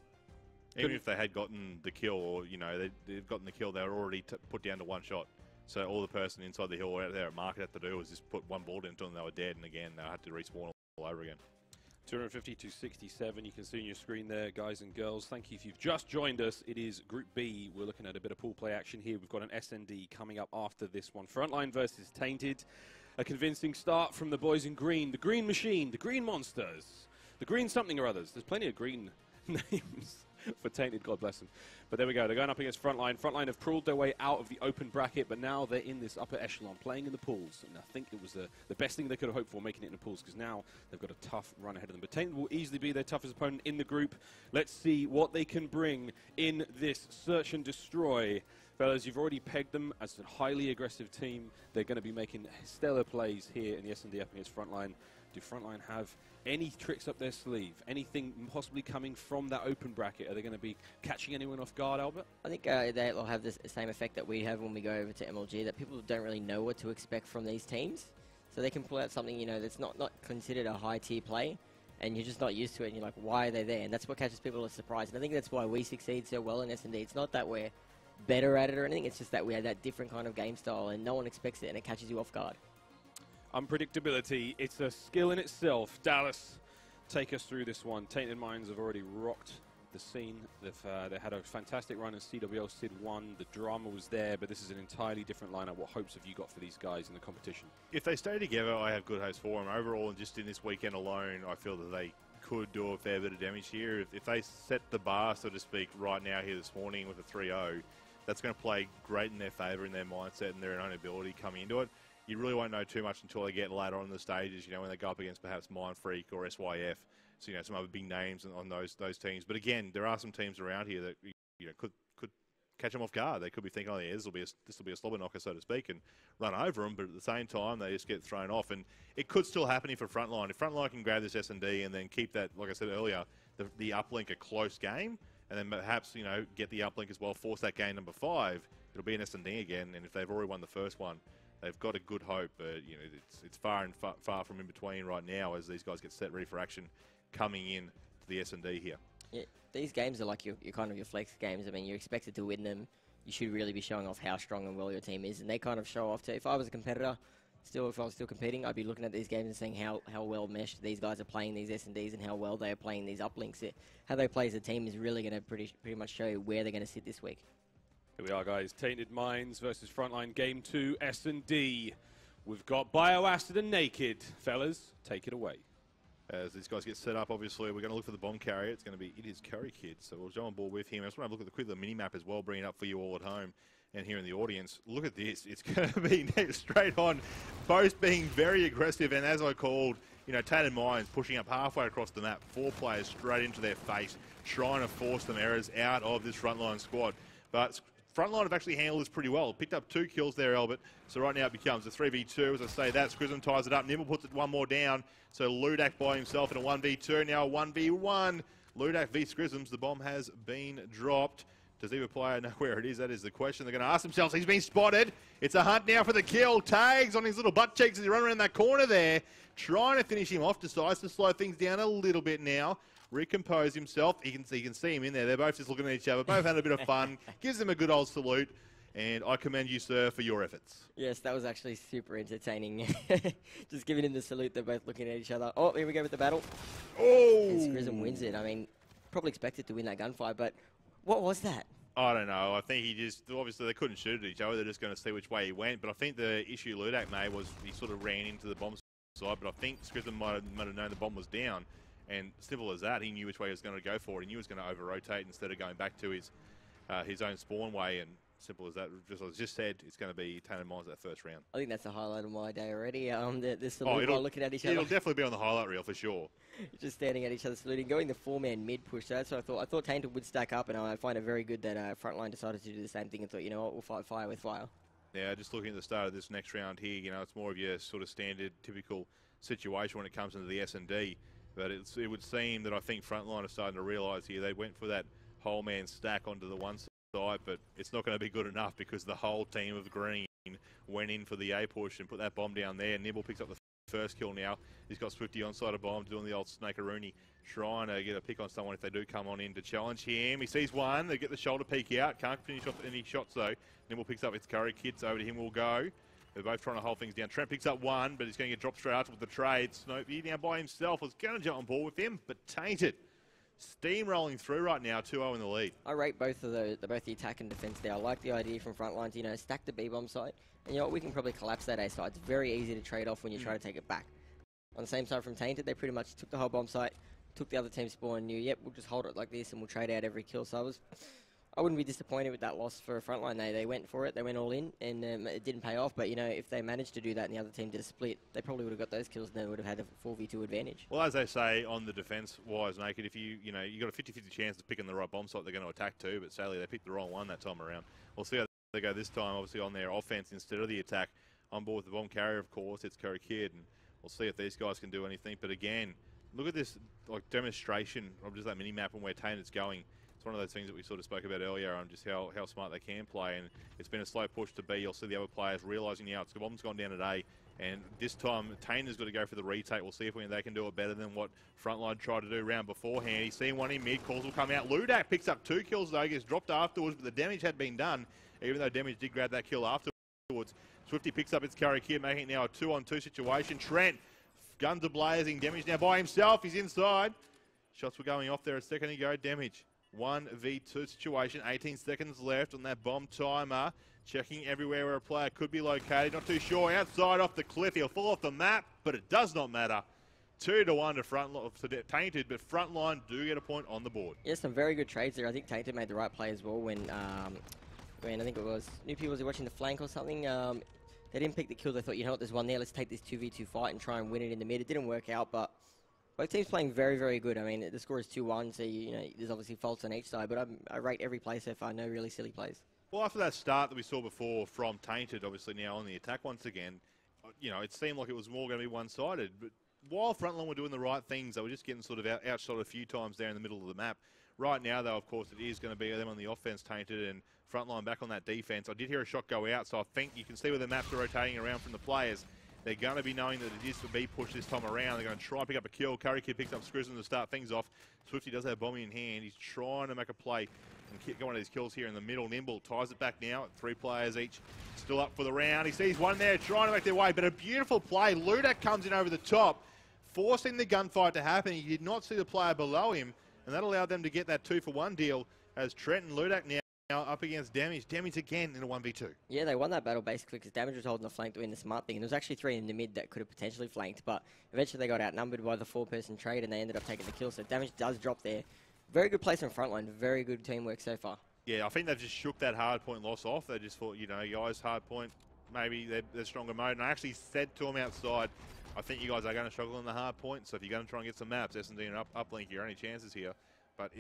Even if they had gotten the kill, or, you know, they've gotten the kill, they were already put down to one shot. So all the person inside the hill out there at market had to do was just put one bullet into them, they were dead, and again, they had to respawn all over again. 250 to 67. You can see on your screen there, guys and girls. Thank you if you've just joined us. It is Group B. We're looking at a bit of pool play action here. We've got an SND coming up after this one. Frontline versus Tainted. A convincing start from the boys in green. The Green Machine, the Green Monsters, the Green something or others. There's plenty of green names for Tainted, God bless them. But there we go. They're going up against Frontline. Frontline have crawled their way out of the open bracket, but now they're in this upper echelon, playing in the pools. And I think it was the best thing they could have hoped for, making it in the pools, because now they've got a tough run ahead of them. But Tainted will easily be their toughest opponent in the group. Let's see what they can bring in this search and destroy. Fellas, you've already pegged them as a highly aggressive team. They're going to be making stellar plays here in the S&D up against Frontline. Do Frontline have any tricks up their sleeve? Anything possibly coming from that open bracket? Are they going to be catching anyone off guard, Albert? I think they'll have the same effect that we have when we go over to MLG, that people don't really know what to expect from these teams. So they can pull out something, that's not considered a high-tier play, and you're just not used to it, and you're like, why are they there? And that's what catches people as surprise. And I think that's why we succeed so well in S&D. It's not that we're better at it or anything, it's just that we have that different kind of game style, and no one expects it, and it catches you off guard. Unpredictability, it's a skill in itself. Dallas, take us through this one. Tainted Minds have already rocked the scene. They had a fantastic run in CWL Sid 1. The drama was there, but this is an entirely different lineup. What hopes have you got for these guys in the competition? If they stay together, I have good hopes for them. Overall, and just in this weekend alone, I feel that they could do a fair bit of damage here. If they set the bar, so to speak, right now here this morning with a 3-0, that's going to play great in their favour, in their mindset and their own ability coming into it. You really won't know too much until they get later on in the stages, when they go up against perhaps Mind Freak or SYF. So, some other big names on those teams. But again, there are some teams around here that could catch them off guard. They could be thinking, oh yeah, this will be a slobber knocker, so to speak, and run over them. But at the same time, they just get thrown off, and it could still happen for Frontline. If Frontline can grab this S&D and then keep that, like I said earlier, the uplink a close game, and then perhaps get the uplink as well, force that game number 5, it'll be an S&D again. And if they've already won the first one, they've got a good hope. But it's far from in between right now as these guys get set ready for action coming in to the S&D here. Yeah, these games are like your kind of your flex games. I mean, you're expected to win them. You should really be showing off how strong and well your team is, and they kind of show off too. If I was a competitor, if I was still competing, I'd be looking at these games and saying how well meshed these guys are playing these S&Ds and how well they are playing these uplinks. How they play as a team is really going to pretty much show you where they're going to sit this week. Here we are, guys. Tainted Minds versus Frontline Game 2 S&D. We've got Bioacid and Naked. Fellas, take it away. As these guys get set up, obviously, we're going to look for the bomb carrier. It's going to be It Is Curry Kid, so we'll jump on board with him. I just want to have a look at the quick little mini-map as well, bringing it up for you all at home and here in the audience. Look at this. It's going to be straight on, both being very aggressive, and as I called, Tainted Minds pushing up halfway across the map, 4 players straight into their face, trying to force them errors out of this Frontline squad. But Frontline have actually handled this pretty well. Picked up 2 kills there, Albert. So right now it becomes a 3v2. As I say that, Scrism ties it up. Nimble puts it 1 more down. So Ludak by himself in a 1v2. Now a 1v1. Ludak v Scrisms. The bomb has been dropped. Does either player know where it is? That is the question they're going to ask themselves. He's been spotted. It's a hunt now for the kill. Tags on his little butt cheeks as he runs around that corner there. Trying to finish him off. Decides to slow things down a little bit now. Recompose himself. You can see him in there. They're both just looking at each other. Both had a bit of fun. Gives them a good old salute. And I commend you, sir, for your efforts. Yes, that was actually super entertaining. Just giving him the salute. They're both looking at each other. Oh, here we go with the battle. Oh! And Scrism wins it. I mean, probably expected to win that gunfight, but what was that? I don't know. I think obviously they couldn't shoot at each other. They're just going to see which way he went. But I think the issue Ludak made was he sort of ran into the bomb side. But I think Scrism might have known the bomb was down. And simple as that, he knew which way he was going to go for it. He knew he was going to over-rotate instead of going back to his own spawn way. And simple as that, just as I just said, it's going to be Tainted Minds that first round. I think that's the highlight of my day already. The salute while looking at each other. It'll definitely be on the highlight reel for sure. Just standing at each other saluting, going the 4-man mid push. So that's what I thought. I thought Tainted would stack up, and I find it very good that Frontline decided to do the same thing and thought, you know what, we'll fight fire with fire. Yeah, just looking at the start of this next round here, it's more of your sort of standard, typical situation when it comes into the S&D. But it would seem that I think Frontline are starting to realise here they went for that whole man stack onto the one side, but it's not going to be good enough because the whole team of green went in for the A push and put that bomb down there. Nibble picks up the first kill now. He's got Swifty onside a bomb, doing the old snakeroony, trying to get a pick on someone if they do come on in to challenge him. He sees one, they get the shoulder peek out, can't finish off any shots though. Nibble picks up its Curry Kits, over to him will go. They're both trying to hold things down. Trent picks up one, but he's going to get dropped straight after with the trade. Snoopy now by himself was going to jump on board with him, but Tainted steamrolling through right now, 2-0 in the lead. I rate both the attack and defense there. I like the idea from Frontline to, stack the B-bomb site. And you know what, we can probably collapse that A site. It's very easy to trade off when you try to take it back. On the same side from Tainted, they pretty much took the whole bomb site, took the other team's spawn, and knew, yep, we'll just hold it like this and we'll trade out every kill. So I wouldn't be disappointed with that loss for Frontline. They went for it, they went all in, and it didn't pay off. But, if they managed to do that and the other team did a split, they probably would have got those kills and they would have had a 4v2 advantage. Well, as they say on the defense-wise, Naked, if you got a 50-50 chance of picking the right bomb site, they're going to attack too, but sadly they picked the wrong one that time around. We'll see how they go this time, obviously on their offense instead of the attack. On board with the bomb carrier, of course, it's Curry Kid, and we'll see if these guys can do anything. But again, look at this demonstration of just that mini-map and where Tainted's going. It's one of those things that we sort of spoke about earlier on just how smart they can play, and it's been a slow push to B. You'll see the other players realising the bomb's gone down at A, and this time Tainter's got to go for the retake. We'll see if they can do it better than what Frontline tried to do round beforehand. He's seen one in mid, calls will come out. Ludak picks up 2 kills though, gets dropped afterwards, but the damage had been done, even though damage did grab that kill afterwards. Swifty picks up its Curry Kid, making it now a 2-on-2 situation. Trent, guns are blazing, damage now by himself, he's inside. Shots were going off there a second ago, damage. 1v2 situation, 18 seconds left on that bomb timer. Checking everywhere where a player could be located, not too sure. Outside off the cliff, he'll fall off the map, but it does not matter. 2-1 to Tainted, but Frontline do get a point on the board. Yeah, some very good trades there. I think Tainted made the right play as well when I think it was Snoopy was watching the flank or something. They didn't pick the kill. They thought, what, there's one there. Let's take this 2v2 fight and try and win it in the mid. It didn't work out, but both teams playing very, very good. I mean, the score is 2-1, so there's obviously faults on each side, but I rate every play so far. No really silly plays. Well, after that start that we saw before from Tainted, obviously now on the attack once again, it seemed like it was more going to be one-sided. But while Frontline were doing the right things, they were just getting sort of outshot a few times there in the middle of the map. Right now, though, of course, it is going to be them on the offense, Tainted, and Frontline back on that defense. I did hear a shot go out, so I think you can see where the maps are rotating around from the players. They're going to be knowing that it is for B push this time around. They're going to try and pick up a kill. Curry Kid picks up Scrism to start things off. Swifty does have Bomby in hand. He's trying to make a play and get one of these kills here in the middle. Nimble ties it back now at 3 players each. Still up for the round. He sees one there trying to make their way, but a beautiful play. Ludak comes in over the top, forcing the gunfight to happen. He did not see the player below him, and that allowed them to get that 2-for-1 deal as Trent and Ludak now up against Damage. Damage again in a 1v2. Yeah, they won that battle basically because Damage was holding the flank doing the smart thing. And there was actually 3 in the mid that could have potentially flanked, but eventually they got outnumbered by the 4-person trade and they ended up taking the kill. So Damage does drop there. Very good place on Frontline. Very good teamwork so far. Yeah, I think they've just shook that hard point loss off. They just thought, guys, hard point, maybe they're stronger mode. And I actually said to them outside, I think you guys are going to struggle in the hard point. So if you're going to try and get some maps, S&D and uplink your only chances here. But,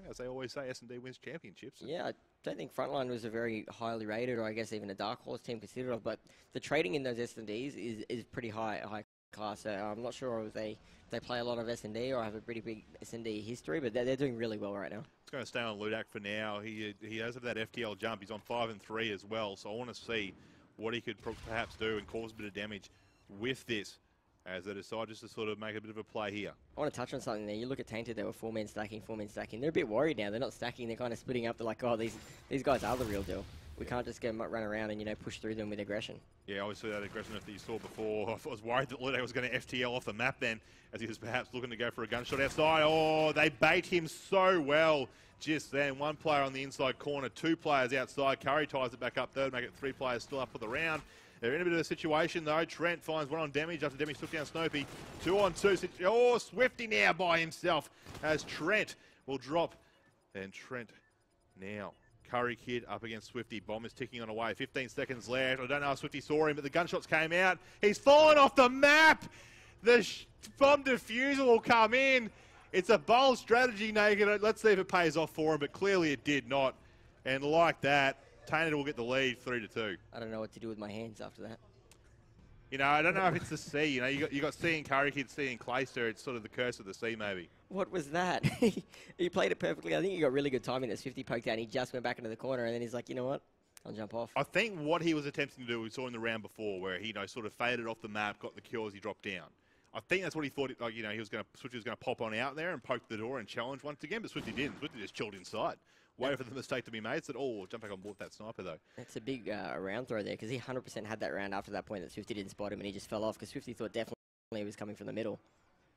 as they always say, S&D wins championships. Yeah, I don't think Frontline was a very highly rated, or I guess even a dark horse team considered of, but the trading in those S&Ds is pretty high class. So I'm not sure if they play a lot of S&D or have a pretty big S&D history, but they're doing really well right now. It's going to stay on Ludak for now. He does have that FTL jump. He's on 5 and 3 as well, so I want to see what he could perhaps do and cause a bit of damage with this, as they decide just to sort of make a bit of a play here. I want to touch on something there. You look at Tainted, they were 4-man stacking. They're a bit worried now. They're not stacking, they're kind of splitting up. They're like, oh, these guys are the real deal. We can't just go run around and, push through them with aggression. Yeah, obviously that aggression that you saw before. I was worried that Ludak was going to FTL off the map then, as he was perhaps looking to go for a gunshot outside. Oh, they bait him so well just then. 1 player on the inside corner, 2 players outside. Curry ties it back up third, make it 3 players still up for the round. They're in a bit of a situation, though. Trent finds one on Damage after Damage took down Snoopy. 2-on-2. Oh, Swifty now by himself as Trent will drop. And Trent now. Curry Kid up against Swifty. Bomb is ticking on away. 15 seconds left. I don't know if Swifty saw him, but the gunshots came out. He's fallen off the map. The bomb diffuser will come in. It's a bold strategy, Naked. Let's see if it pays off for him, but clearly it did not. And like that, Tainted will get the lead 3-2. I don't know what to do with my hands after that. I don't know if it's the sea. You got sea in Curry Kid, sea in Clayster. It's sort of the curse of the sea, maybe. What was that? He played it perfectly. I think he got really good timing. As 50 poked out, and he just went back into the corner, and then he's like, you know what? I'll jump off. I think what he was attempting to do, we saw in the round before, where he sort of faded off the map, got the kill as he dropped down. I think that's what he thought. Swifty was going to pop on out there and poke the door and challenge once again, but Swifty didn't. Swifty just chilled inside. waited for the mistake to be made. Said, oh, jump back on board that sniper, though. That's a big round throw there, because he 100% had that round after that point that Swifty didn't spot him, and he just fell off, because Swifty thought definitely he was coming from the middle.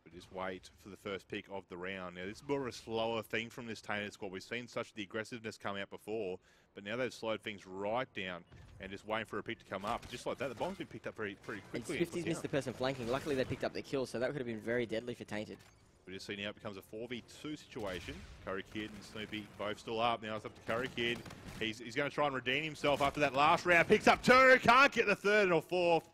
But just wait for the first pick of the round. Now, this is more of a slower thing from this Tainted squad. We've seen such the aggressiveness come out before, but now they've slowed things right down and just waiting for a pick to come up. Just like that, the bomb's been picked up pretty quickly. And Swifty's missed the person flanking. Luckily, they picked up the kill, so that could have been very deadly for Tainted. We just see now it becomes a 4v2 situation. Curry Kid and Snoopy both still up. Now it's up to Curry Kid. He's going to try and redeem himself after that last round. Picks up 2, can't get the 3rd or 4th.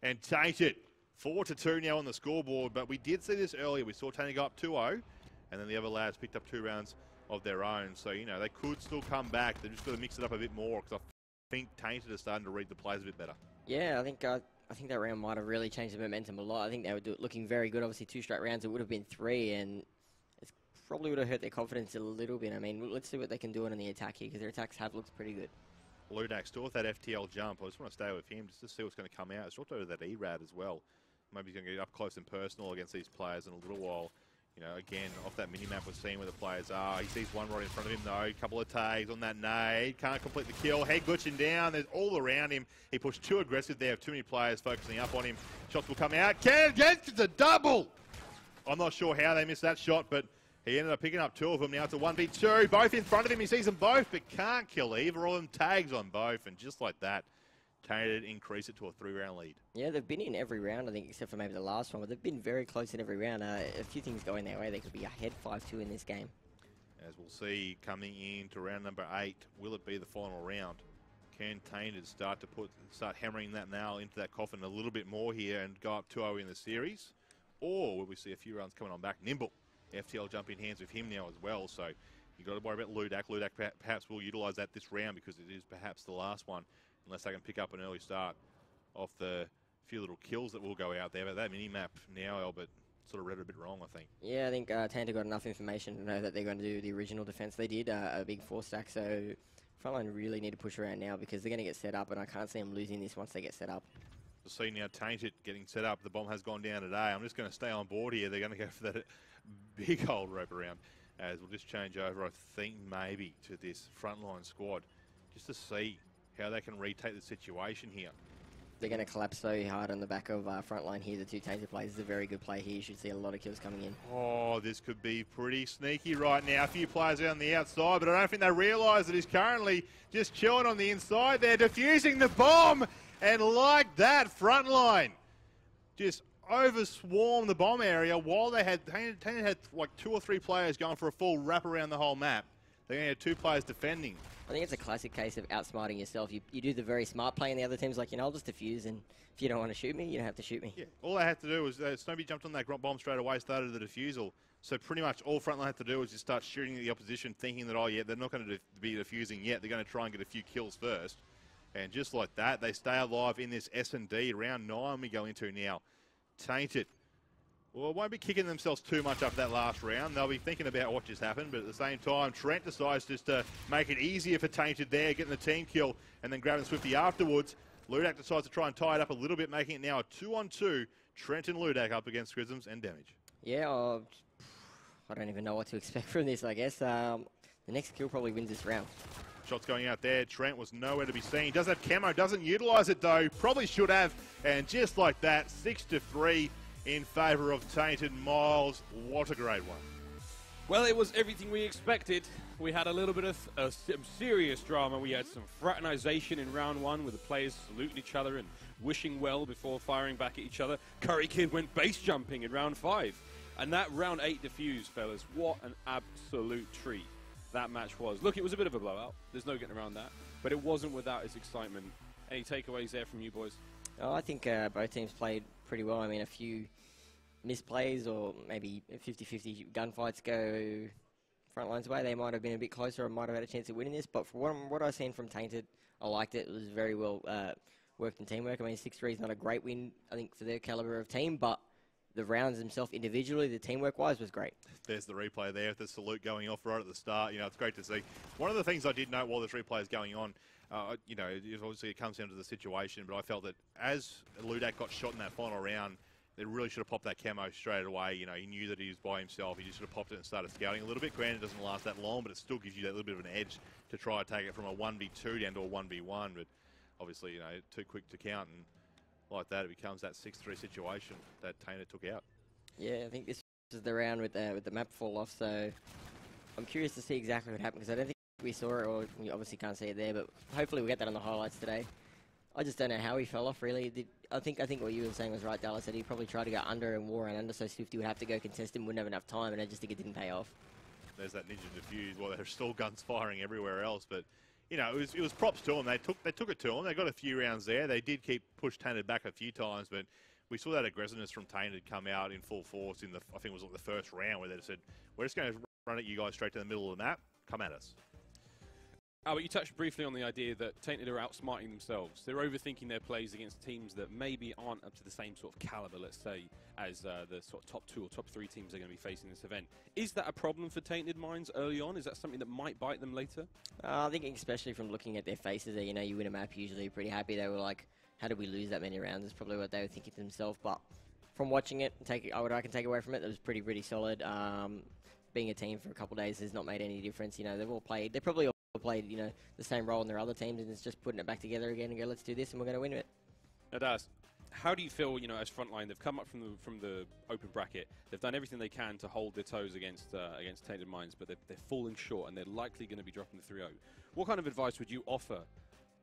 And Tainted 4-2 now on the scoreboard. But we did see this earlier. We saw Tainted go up 2-0. And then the other lads picked up 2 rounds of their own. So, you know, they could still come back. They've just got to mix it up a bit more, because I think Tainted are starting to read the plays a bit better. Yeah, I think that round might have really changed the momentum a lot. I think they were looking very good. Obviously, 2 straight rounds, it would have been 3, and it probably would have hurt their confidence a little bit. I mean, let's see what they can do on the attack here, because their attacks have looked pretty good. Ludak still with that FTL jump. I just want to stay with him just to see what's going to come out. It's also that ERAD as well. Maybe he's going to get up close and personal against these players in a little while. You know, again, off that mini-map we're seeing where the players are. He sees one right in front of him, though. Couple of tags on that nade. Can't complete the kill. Head glitching down. There's all around him. He pushed too aggressive there. Too many players focusing up on him. Shots will come out. Gets a double! I'm not sure how they missed that shot, but he ended up picking up 2 of them. Now it's a 1v2. Both in front of him. He sees them both, but can't kill either of them. Tags on both, and just like that, Tainted increase it to a 3-round lead. Yeah, they've been in every round, I think, except for maybe the last one, but they've been very close in every round. A few things going their way. They could be ahead 5-2 in this game. As we'll see coming into round number 8, will it be the final round? Can Tainted start hammering that nail into that coffin a little bit more here and go up 2-0 in the series? Or will we see a few runs coming on back? Nimble, FTL jump in hands with him now as well, so you've got to worry about Ludak. Ludak perhaps will utilise that this round, because it is perhaps the last one, unless they can pick up an early start off the few little kills that will go out there. But that mini-map now, Albert, sort of read it a bit wrong, I think. Yeah, I think Tainted got enough information to know that they're going to do the original defense. They did a big 4-stack, so Frontline really need to push around now, because they're going to get set up, and I can't see them losing this once they get set up. We'll see now Tainted getting set up. The bomb has gone down today. I'm just going to stay on board here. They're going to go for that big old rope around, as we'll just change over, I think, maybe to this Frontline squad, just to see how they can retake the situation here. They're going to collapse so hard on the back of Frontline here. The 2 Tainted players is a very good play here. You should see a lot of kills coming in. Oh, this could be pretty sneaky right now. A few players on the outside, but I don't think they realise that he's currently just chilling on the inside there, defusing the bomb. And like that, Frontline just overswarmed the bomb area while they had, Tainted had like 2 or 3 players going for a full wrap around the whole map. They only had 2 players defending. I think it's a classic case of outsmarting yourself. You do the very smart play, and the other team's like, you know, I'll just defuse, and if you don't want to shoot me, you don't have to shoot me. Yeah, all they had to do was, Snowby jumped on that bomb straight away, started the defusal. So pretty much all Frontline had to do was just start shooting at the opposition, thinking that, oh yeah, they're not going to be defusing yet. They're going to try and get a few kills first. And just like that, they stay alive in this S&D. Round 9 we go into now. Tainted. Well, won't be kicking themselves too much after that last round. They'll be thinking about what just happened, but at the same time, Trent decides just to make it easier for Tainted there, getting the team kill, and then grabbing Swifty afterwards. Ludak decides to try and tie it up a little bit, making it now a 2-on-2. Trent and Ludak up against Schisms and Damage. Yeah, I don't even know what to expect from this, I guess. The next kill probably wins this round. Shots going out there. Trent was nowhere to be seen. Does have camo, doesn't utilise it though. Probably should have. And just like that, 6-3. In favour of Tainted. Miles, what a great one. Well, it was everything we expected. We had a little bit of some serious drama. We had some fraternization in round 1 with the players saluting each other and wishing well before firing back at each other. Curry Kid went base jumping in round 5. And that round 8 defuse, fellas, what an absolute treat that match was. Look, it was a bit of a blowout. There's no getting around that. But it wasn't without its excitement. Any takeaways there from you boys? Oh, I think both teams played pretty well. I mean, a few misplays or maybe 50-50 gunfights go Frontline's way. They might have been a bit closer or might have had a chance of winning this. But for what I've seen from Tainted, I liked it. It was very well worked in teamwork. I mean, 6-3 is not a great win, I think, for their caliber of team, but the rounds themselves individually, the teamwork-wise, was great. There's the replay there, the salute going off right at the start. You know, it's great to see. One of the things I did note while this replay is going on, you know, obviously it comes down to the situation, but I felt that as Ludak got shot in that final round, they really should have popped that camo straight away. You know, he knew that he was by himself. He just should have popped it and started scouting a little bit. Granted, it doesn't last that long, but it still gives you that little bit of an edge to try and take it from a 1v2 down to a 1v1. But obviously, you know, too quick to count, and like that, it becomes that 6-3 situation that Tainted took out. Yeah, I think this is the round with the map fall off, so I'm curious to see exactly what happened, because I don't think we saw it, or we obviously can't see it there, but hopefully we'll get that on the highlights today. I just don't know how he fell off, really. I think what you were saying was right, Dallas, that he probably tried to go under and war and under, so Swifty would have to go contest him, wouldn't have enough time, and I just think it didn't pay off. There's that ninja defuse. Well, there's still guns firing everywhere else, but you know, it was props to them. They took it to them. They got a few rounds there. They did push Tainted back a few times, but we saw that aggressiveness from Tainted come out in full force in I think it was like the first round, where they said, "We're just going to run at you guys straight to the middle of the map. Come at us." But you touched briefly on the idea that Tainted are outsmarting themselves. They're overthinking their plays against teams that maybe aren't up to the same sort of caliber, let's say, as the sort of top 2 or top 3 teams they're going to be facing this event. Is that a problem for Tainted minds early on? Is that something that might bite them later? I think especially from looking at their faces there, you know, you win a map, usually you're pretty happy. They were like, how did we lose that many rounds? Is probably what they were thinking to themselves. But from watching it, what I can take away from it, it was pretty solid. Being a team for a couple of days has not made any difference. You know, they probably all played, you know, the same role in their other teams, and it's just putting it back together again and go, let's do this, and we're going to win it. It does. How do you feel, you know, as Frontline? They've come up from the open bracket. They've done everything they can to hold their toes against Tainted Minds, but they're falling short, and they're likely going to be dropping the 3-0. What kind of advice would you offer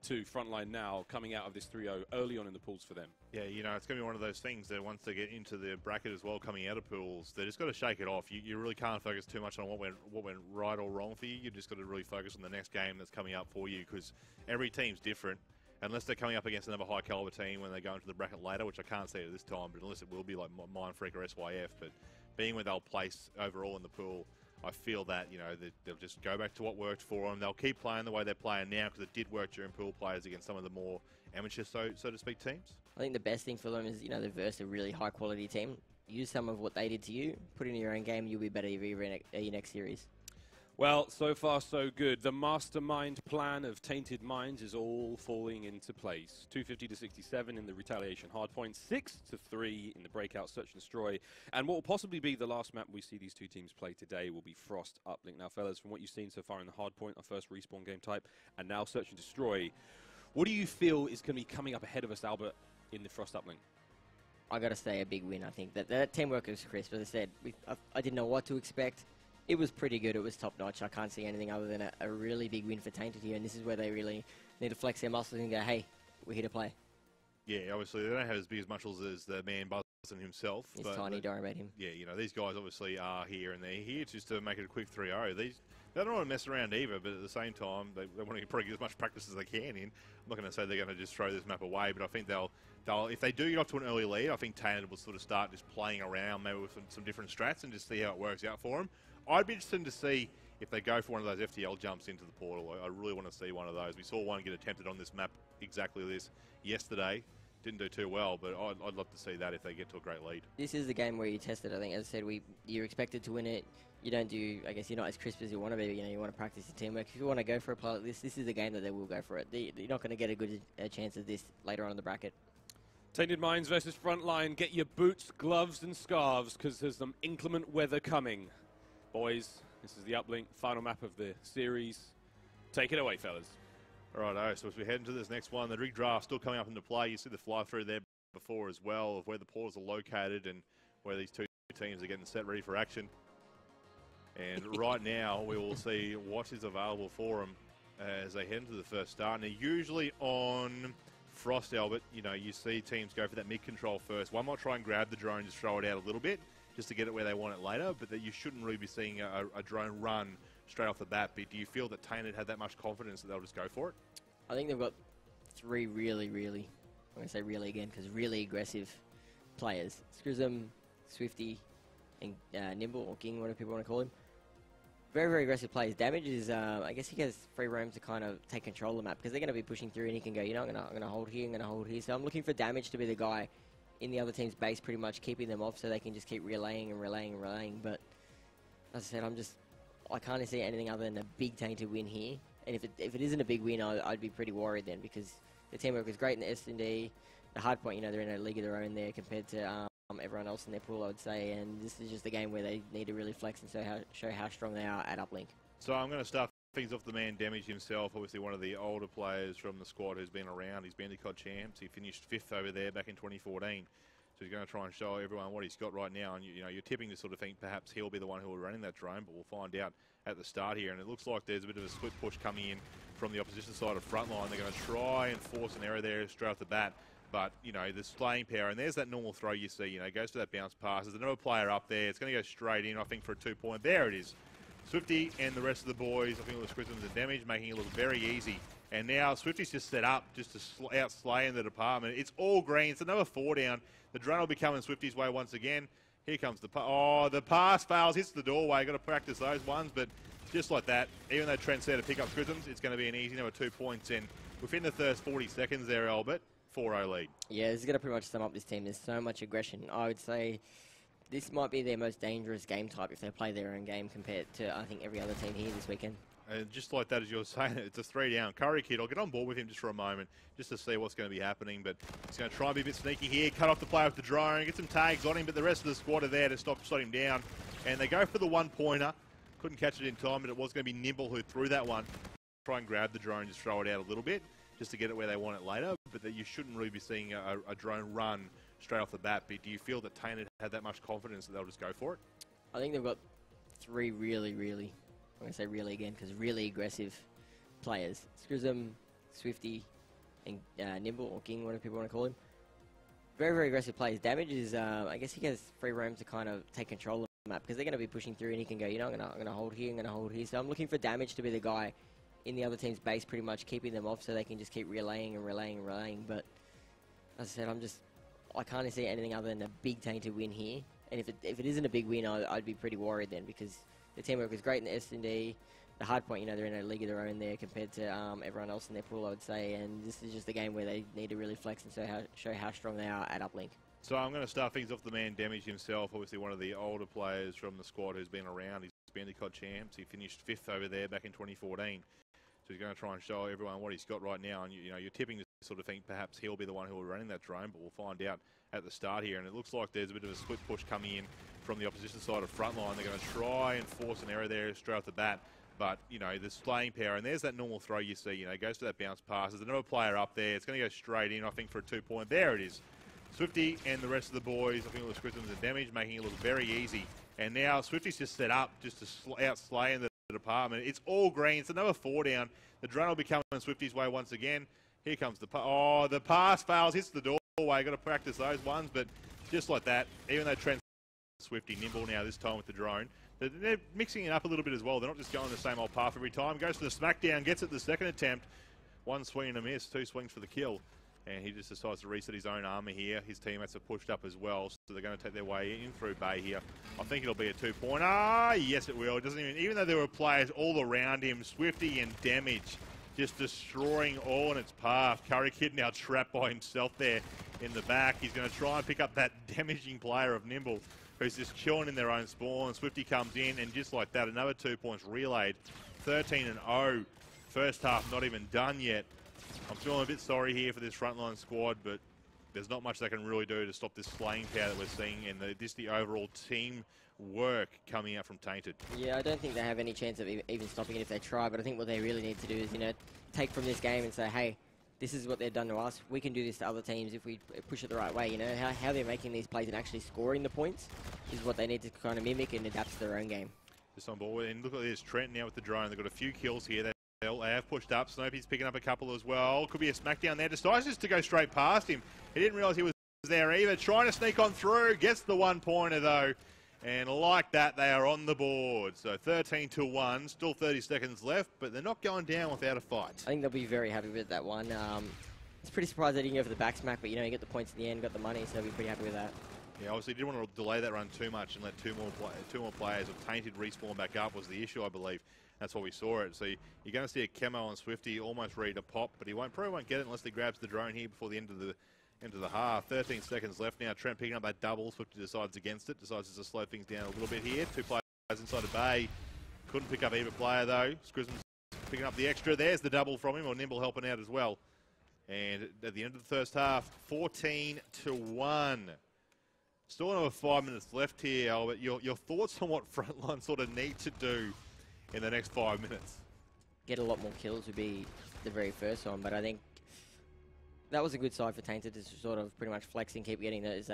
to Frontline now, coming out of this 3-0 early on in the pools for them? Yeah, you know, it's going to be one of those things that once they get into the bracket as well, coming out of pools, they just got to shake it off. You really can't focus too much on what went right or wrong for you. You just got to really focus on the next game that's coming up for you, because every team's different. Unless they're coming up against another high caliber team when they go into the bracket later, which I can't see at this time, but unless it will be like Mindfreak or SYF. But being where they'll place overall in the pool, I feel that, you know, they'll just go back to what worked for them. They'll keep playing the way they're playing now, because it did work during pool players against some of the more amateur, so to speak, teams. I think the best thing for them is, you know, they've versed a really high quality team. Use some of what they did to you, put it in your own game, you'll be better in your next series. Well, so far so good. The mastermind plan of Tainted Minds is all falling into place. 250 to 67 in the retaliation hardpoint, 6 to 3 in the breakout search and destroy. And what will possibly be the last map we see these two teams play today will be Frost Uplink. Now, fellas, from what you've seen so far in the hardpoint, our first respawn game type, and now search and destroy, what do you feel is going to be coming up ahead of us, Albert, in the Frost Uplink? I got to say a big win. I think that teamwork was crisp. As I said, I didn't know what to expect. It was pretty good. It was top-notch. I can't see anything other than a really big win for Tainted here, and this is where they really need to flex their muscles and go, hey, we're here to play. Yeah, obviously, they don't have as big as muscles as the man Buzzin himself. He's tiny, don't worry about him. Yeah, you know, these guys obviously are here, and they're here just to make it a quick 3-0. They don't want to mess around either, but at the same time, they want to probably get as much practice as they can in. I'm not going to say they're going to just throw this map away, but I think they'll if they do get off to an early lead, I think Tainted will sort of start just playing around, maybe with some different strats, and just see how it works out for them. I'd be interested to see if they go for one of those FTL jumps into the portal. I really want to see one of those. We saw one get attempted on this map exactly this yesterday. Didn't do too well, but I'd love to see that if they get to a great lead. This is the game where you test it. I think, as I said, you're expected to win it. You don't do, I guess you're not as crisp as you want to be. You know, you want to practice your teamwork. If you want to go for a play like this is the game that they will go for it. You're not going to get a good chance of this later on in the bracket. Tainted Minds versus Frontline. Get your boots, gloves, and scarves, because there's some inclement weather coming. Boys, this is the uplink, final map of the series. Take it away, fellas. All right, so as we head into this next one, the rig draft still coming up into play. You see the fly-through there before as well of where the portals are located and where these two teams are getting set ready for action. And right now, we will see what is available for them as they head into the first start. And they're usually on Frost, Albert. You know, you see teams go for that mid-control first. One might try and grab the drone and just throw it out a little bit, just to get it where they want it later, but that you shouldn't really be seeing a drone run straight off the bat. But do you feel that Tainted had that much confidence that they'll just go for it? I think they've got three really, I'm going to say really again, because really aggressive players. Scrism, Swifty, and Nimble, or King, whatever people want to call him. Very, very aggressive players. Damage is, I guess he has free roam to kind of take control of the map, because they're going to be pushing through, and he can go, you know, I'm going to hold here, I'm going to hold here. So I'm looking for Damage to be the guy in the other team's base, pretty much keeping them off so they can just keep relaying and relaying and relaying. But as I said, I can't see anything other than a big Tainted win here. And if it isn't a big win, I'd be pretty worried then, because the teamwork is great in the S&D. The hardpoint, you know, they're in a league of their own there compared to everyone else in their pool, I would say, and this is just a game where they need to really flex and show how strong they are at uplink. So I'm going to start things off the man Damage himself, obviously one of the older players from the squad who's been around. He's Bandicoot champs. He finished 5th over there back in 2014. So he's going to try and show everyone what he's got right now. And you're tipping to sort of think perhaps he'll be the one who will be running that drone, but we'll find out at the start here. And it looks like there's a bit of a split push coming in from the opposition side of Frontline. They're going to try and force an error there straight off the bat. But, the slaying power, and there's that normal throw you see, goes to that bounce pass. There's another player up there. It's going to go straight in, I think, for a 2-point. There it is. Swifty and the rest of the boys, I think it was Christmas and Damage, making it look very easy. And now Swifty's just set up just to outslay in the department. It's all green. It's another 4 down. The drone will be coming Swifty's way once again. Here comes the pass. Oh, the pass fails, hits the doorway. Got to practice those ones, but just like that, even though Trent's there to pick up Scrisms, it's going to be an easy number 2 points. And within the first 40 seconds there, Albert, 4-0 lead. Yeah, this is going to pretty much sum up this team. There's so much aggression. I would say this might be their most dangerous game type if they play their own game compared to, I think, every other team here this weekend. And just like that, as you were saying, it's a 3 down. Curry Kid, I'll get on board with him just for a moment, just to see what's going to be happening. But he's going to try and be a bit sneaky here, cut off the player with the drone, get some tags on him, but the rest of the squad are there to shut him down. And they go for the 1-pointer. Couldn't catch it in time, but it was going to be Nimble who threw that one. Try and grab the drone, just throw it out a little bit, just to get it where they want it later. But that you shouldn't really be seeing a drone run straight off the bat. But do you feel that Tainted had that much confidence that they'll just go for it? I think they've got 3 really, I'm going to say really again, because really aggressive players. Scrism, Swifty, and Nimble, or King, whatever people want to call him. Very, very aggressive players. Damage is, I guess he gets free roam to kind of take control of the map, because they're going to be pushing through, and he can go, I'm going to hold here, I'm going to hold here. So I'm looking for Damage to be the guy in the other team's base, pretty much keeping them off so they can just keep relaying. But as I said, I can't see anything other than a big Tainted win here. And if it isn't a big win, I'd be pretty worried then, because the teamwork is great in the S&D. The hard point, they're in a league of their own there compared to everyone else in their pool, I would say. And this is just a game where they need to really flex and show how strong they are at uplink. So I'm going to start things off the man Damage himself, obviously one of the older players from the squad who's been around. He's Bandicoot champs. He finished 5th over there back in 2014. So he's going to try and show everyone what he's got right now. And you're tipping to sort of think perhaps he'll be the one who will be running that drone, but we'll find out at the start here. And it looks like there's a bit of a split push coming in from the opposition side of Frontline. They're going to try and force an error there straight off the bat. But, the slaying power, and there's that normal throw you see, goes to that bounce pass. There's another player up there. It's going to go straight in, I think, for a 2-point. There it is. Swifty and the rest of the boys, I think it was Christmas and Damage, making it look very easy. And now Swifty's just set up just to outslay in the department. It's all green. It's another 4 down. The drone will be coming Swifty's way once again. Here comes the pass. Oh, the pass fails, hits the doorway. Got to practice those ones, but just like that, even though Trent's Swifty, Nimble now this time with the drone, they're mixing it up a little bit as well. They're not just going the same old path every time. Goes for the smackdown, gets it the second attempt. 1 swing and a miss, 2 swings for the kill. And he just decides to reset his own armor here. His teammates are pushed up as well, so they're going to take their way in through Bay here. I think it'll be a 2-pointer. Yes, it will. It doesn't even though there were players all around him, Swifty and Damage just destroying all in its path. Curry Kid now trapped by himself there in the back. He's going to try and pick up that damaging player of Nimble, who's just chilling in their own spawn. Swifty comes in, and just like that, another 2 points relayed. 13-0. First half not even done yet. I'm feeling a bit sorry here for this Frontline squad, but there's not much they can really do to stop this slaying power that we're seeing and the overall team work coming out from Tainted. Yeah, I don't think they have any chance of even stopping it if they try, but I think what they really need to do is, take from this game and say, hey, this is what they've done to us. We can do this to other teams if we push it the right way. How they're making these plays and actually scoring the points is what they need to kind of mimic and adapt to their own game. Just on board, and look at this, Trent now with the drone. They've got a few kills here. They have pushed up. Snoopy's picking up a couple as well. Could be a smackdown there. Decides just to go straight past him. He didn't realise he was there either. Trying to sneak on through. Gets the 1-pointer though. And like that, they are on the board. So 13-1. Still 30 seconds left, but they're not going down without a fight. I think they'll be very happy with that one. It's pretty surprised they didn't go for the back smack, but you get the points in the end, got the money, so they'll be pretty happy with that. Yeah, obviously didn't want to delay that run too much and let two more players of Tainted respawn back up was the issue, I believe. That's why we saw it. So you're going to see a camo on Swifty almost ready to pop, but he probably won't get it unless he grabs the drone here before the end of the half. 13 seconds left now. Trent picking up that double. Swifty decides against it. Decides to slow things down a little bit here. 2 players inside the bay. Couldn't pick up either player though. Scrism's picking up the extra. There's the double from him, or Nimble helping out as well. And at the end of the first half, 14-1. Still another 5 minutes left here, Albert. Your thoughts on what Frontline sort of need to do in the next 5 minutes? Get a lot more kills would be the very first one, but I think that was a good side for Tainted to sort of pretty much flex and keep getting those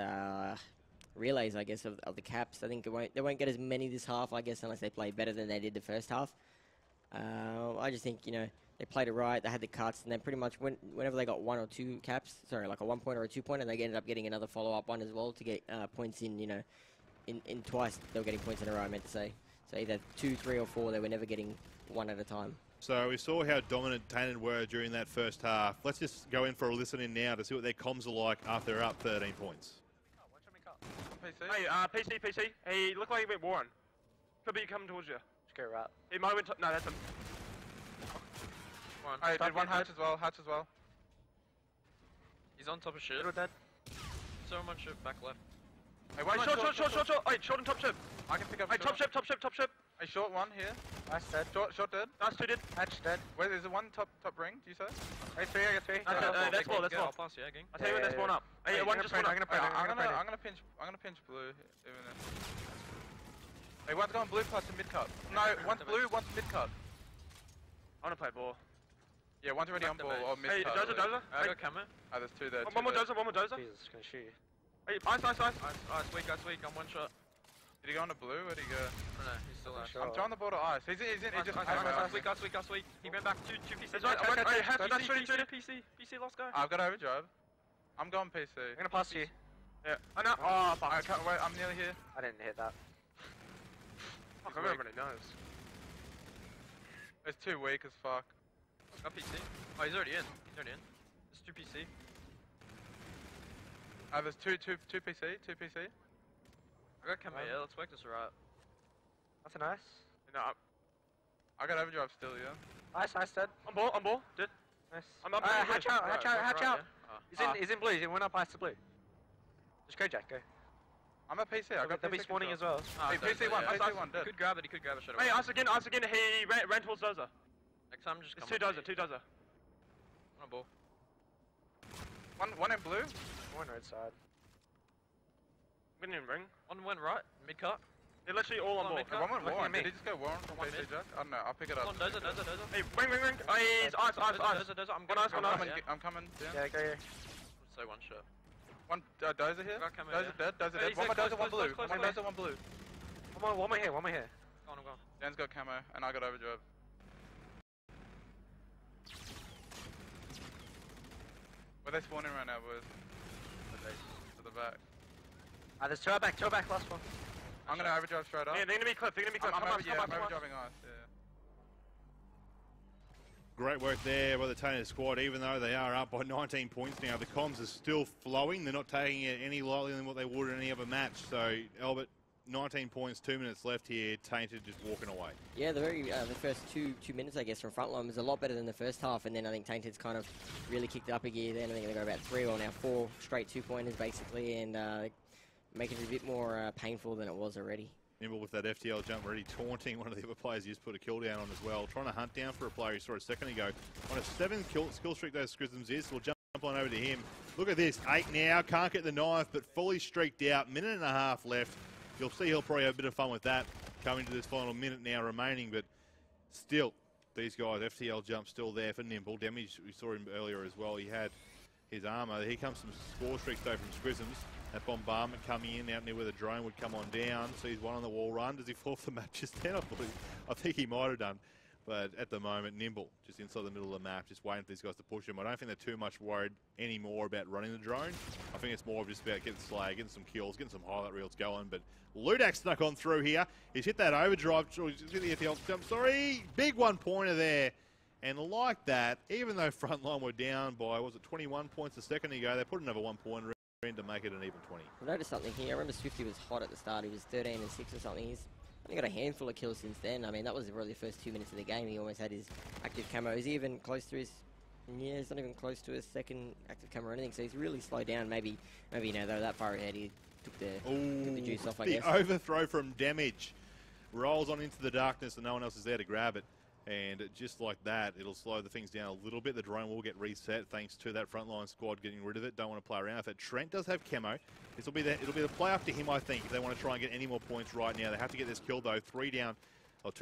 relays, I guess, of the caps. I think they won't get as many this half, I guess, unless they play better than they did the first half. I just think, they played it right, they had the cuts, and then pretty much whenever they got 1 or 2 caps, sorry, like a 1 point or a 2 point, and they ended up getting another follow-up one as well to get points in, in twice they were getting points in a row, I meant to say. So either 2, 3, or 4, they were never getting one at a time. So we saw how dominant Tainted were during that first half. Let's just go in for a listen in now to see what their comms are like after they're up 13 points. Hey, PC. He looked like he went Warren. Could be coming towards you. Just go right. He might have no, that's him. Hey, did one hatch as well, He's on top of shit. Good dead. So much shit back left. Hey, wait, short. Hey, short and top ship. I can pick up. Hey, top ship. Hey, short one here. Nice dead. Short dead. Nice, 2 dead. Hatch dead. Wait, there's one top ring, do you say? Hey, 3, I got 3. That's four. I'll pass you, gang. I'll tell you when they spawn up. Hey, one just spawn up. I'm gonna pinch blue. Even then. Hey, one's going blue past the mid cut. No, one's blue, one's mid cut. I wanna play ball. Yeah, one's already on ball or mid Hey, cut. dozer. I got camera. Oh, there's 2 there. One more dozer. Jesus, gonna shoot you. Hey, ice. Ice, weak. I'm 1 shot. Did he go on the blue? Where'd he go? No, he's still out. I'm throwing the ball to ice. He's in. He just. Weak. He ran back 2 PC. PC, last guy. I've got overdrive. I'm going PC. I'm gonna pass you. Yeah. I know. Oh, fuck. I can't wait. I'm nearly here. I didn't hit that. Fuck, everybody knows. It's too weak as fuck. Got PC. Oh, he's already in. There's 2 PC. There's two PC. I got camera, yeah, let's work this right. That's a nice. No, I got overdrive still, yeah. Nice, dead. on ball. Dead. Nice. I'm up. Hatch out. Yeah. He's in blue, he went up ice to blue. Just go, Jack, go. I'm a PC. I got They'll be PC spawning control. as well. Hey, PC one, dead. He could grab it, straight away. Hey, ice again. He ran towards dozer. Next time, just come It's 2 dozer. On ball. One in blue. One red side. We didn't even ring. One went right, mid cut. They're literally all on ball. mid-cut. One went Looking Warren. at me. Did he just go Warren from One PC, mid. Jack? I don't know. I'll pick it up. Come on, dozer. Hey, ring. Hey, he's ice. Dozer. I'm One ice, going. I'm coming. Yeah. Yeah, go here. So 1 shot. One dozer here. Got camera, Dozer dead. Dozer Hey, dead. he's One more there, dozer, one close, blue. close, One close. dozer, one blue. One more here. Go on. Dan's got camo, and I got overdrive. Where they spawning right now, boys? To the back. There's 2 back, last one. I'm gonna overdrive straight up. Yeah, they're gonna be clipped. I'm overdriving ice. Yeah. Great work there by the Tainted squad. Even though they are up by 19 points now, the comms are still flowing. They're not taking it any lightly than what they would in any other match. So, Albert, 19 points, 2 minutes left here. Tainted just walking away. Yeah, the first two minutes, I guess, from Frontline was a lot better than the first half, and then I think Tainted's kind of really kicked it up a gear then. I think they got about 3 or now 4 straight 2-pointers, basically, and making it a bit more painful than it was already. Nimble with that FTL jump, already taunting one of the other players he just put a kill down on as well. Trying to hunt down for a player he saw a second ago. On a 7 skill streak those Scrisms is. We'll jump on over to him. Look at this, 8 now, can't get the knife, but fully streaked out. 1.5 minutes left. You'll see he'll probably have a bit of fun with that coming to this final minute now remaining, but still, these guys, FTL jump still there for Nimble. Damage, we saw him earlier as well. He had his armor. Here comes some score streaks though from Scrisms. That bombardment coming in out near where the drone would come on down. Sees one on the wall run. Does he fall off the map just then? I think he might have done. But at the moment, Nimble just inside the middle of the map, just waiting for these guys to push him. I don't think they're too much worried anymore about running the drone. I think it's more just about getting slag, getting some kills, getting some highlight reels going. But Ludak snuck on through here. He's hit that overdrive. He's hit the FTL jump. Sorry, big 1-pointer there. And like that, even though Frontline were down by, was it 21 points a second ago, they put another 1-pointer in to make it an even 20. I noticed something here. I remember Swifty was hot at the start. He was 13 and 6 or something. He's only got a handful of kills since then. I mean, that was really the first 2 minutes of the game. He almost had his active camo. Is he even close to his... Yeah, he's not even close to his second active camo or anything. So he's really slowed down. Maybe they were that far ahead. He took the juice off, I guess. The overthrow from Damage rolls on into the darkness and no one else is there to grab it. And just like that, it'll slow the things down a little bit. The drone will get reset thanks to that frontline squad getting rid of it. Don't want to play around with it. Trent does have camo. It'll be the play up to him, I think, if they want to try and get any more points right now. They have to get this kill, though. 2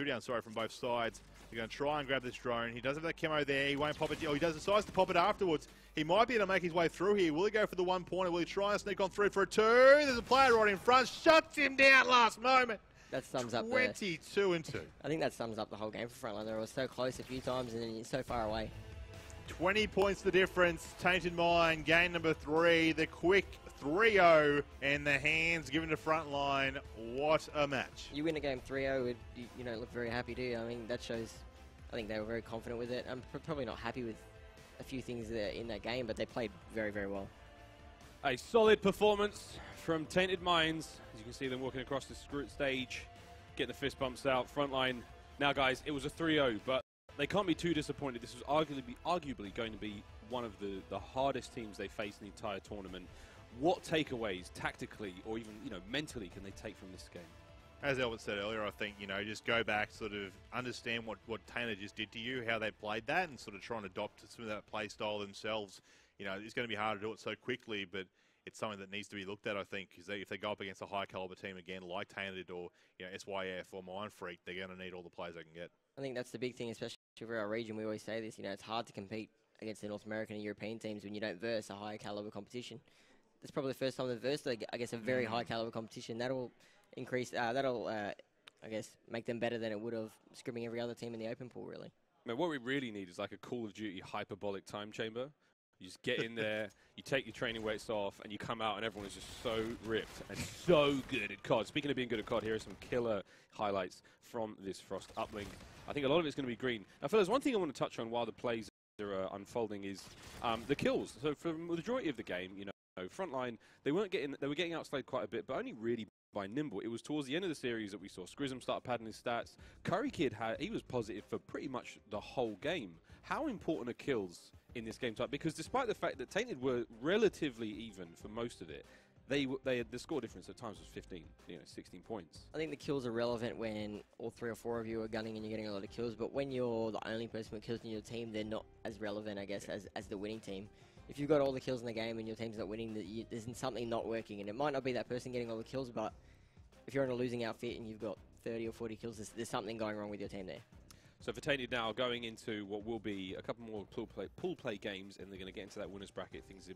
down, sorry, from both sides. They're going to try and grab this drone. He does have that camo there. He won't pop it. Oh, he decides to pop it afterwards. He might be able to make his way through here. Will he go for the 1 pointer? Will he try and sneak on through for a 2? There's a player right in front. Shuts him down last moment. That sums up 22 and 2. I think that sums up the whole game for Frontline. They were so close a few times and then you're so far away. 20 points the difference. Tainted Mind, game number 3. The quick 3-0 and the hands given to Frontline. What a match. You win a game 3-0, you don't look very happy, do you? I mean, that shows, I think they were very confident with it. I'm probably not happy with a few things in that game, but they played very, very well. A solid performance from Tainted Minds. As you can see them walking across the stage, getting the fist bumps out. Frontline. Now, guys, it was a 3-0, but they can't be too disappointed. This was arguably going to be one of the hardest teams they faced in the entire tournament. What takeaways, tactically or even mentally, can they take from this game? As Albert said earlier, I think, just go back, sort of understand what Tainted just did to you, how they played that, and sort of try and adopt some of that play style themselves. It's going to be hard to do it so quickly, but it's something that needs to be looked at, I think, because if they go up against a high-caliber team again, like Tainted or SYF or Mind Freak, they're going to need all the players they can get. I think that's the big thing, especially for our region. We always say this, it's hard to compete against the North American and European teams when you don't verse a high-caliber competition. That's probably the first time they've versed, I guess, a very high-caliber competition. That'll increase, I guess, make them better than it would have scrimming every other team in the open pool, really. I mean, what we really need is like a Call of Duty hyperbolic time chamber. You just get in there, you take your training weights off, and you come out and everyone is just so ripped and so good at COD. Speaking of being good at COD, here are some killer highlights from this Frost uplink. I think a lot of it's going to be green. Now, fellas, one thing I want to touch on while the plays are unfolding is the kills. So for the majority of the game, Frontline, they were getting outplayed quite a bit, but only really by Nimble. It was towards the end of the series that we saw Scrism start padding his stats. Curry Kid he was positive for pretty much the whole game. How important are kills in this game type? Because despite the fact that Tainted were relatively even for most of it, the score difference at times was 15, 16 points. I think the kills are relevant when all 3 or 4 of you are gunning and you're getting a lot of kills, but when you're the only person with kills in your team, they're not as relevant, I guess, as the winning team. If you've got all the kills in the game and your team's not winning, there's something not working. And it might not be that person getting all the kills, but if you're in a losing outfit and you've got 30 or 40 kills, there's something going wrong with your team there. So for Tainted now, going into what will be a couple more pool play games, and they're going to get into that winners bracket, things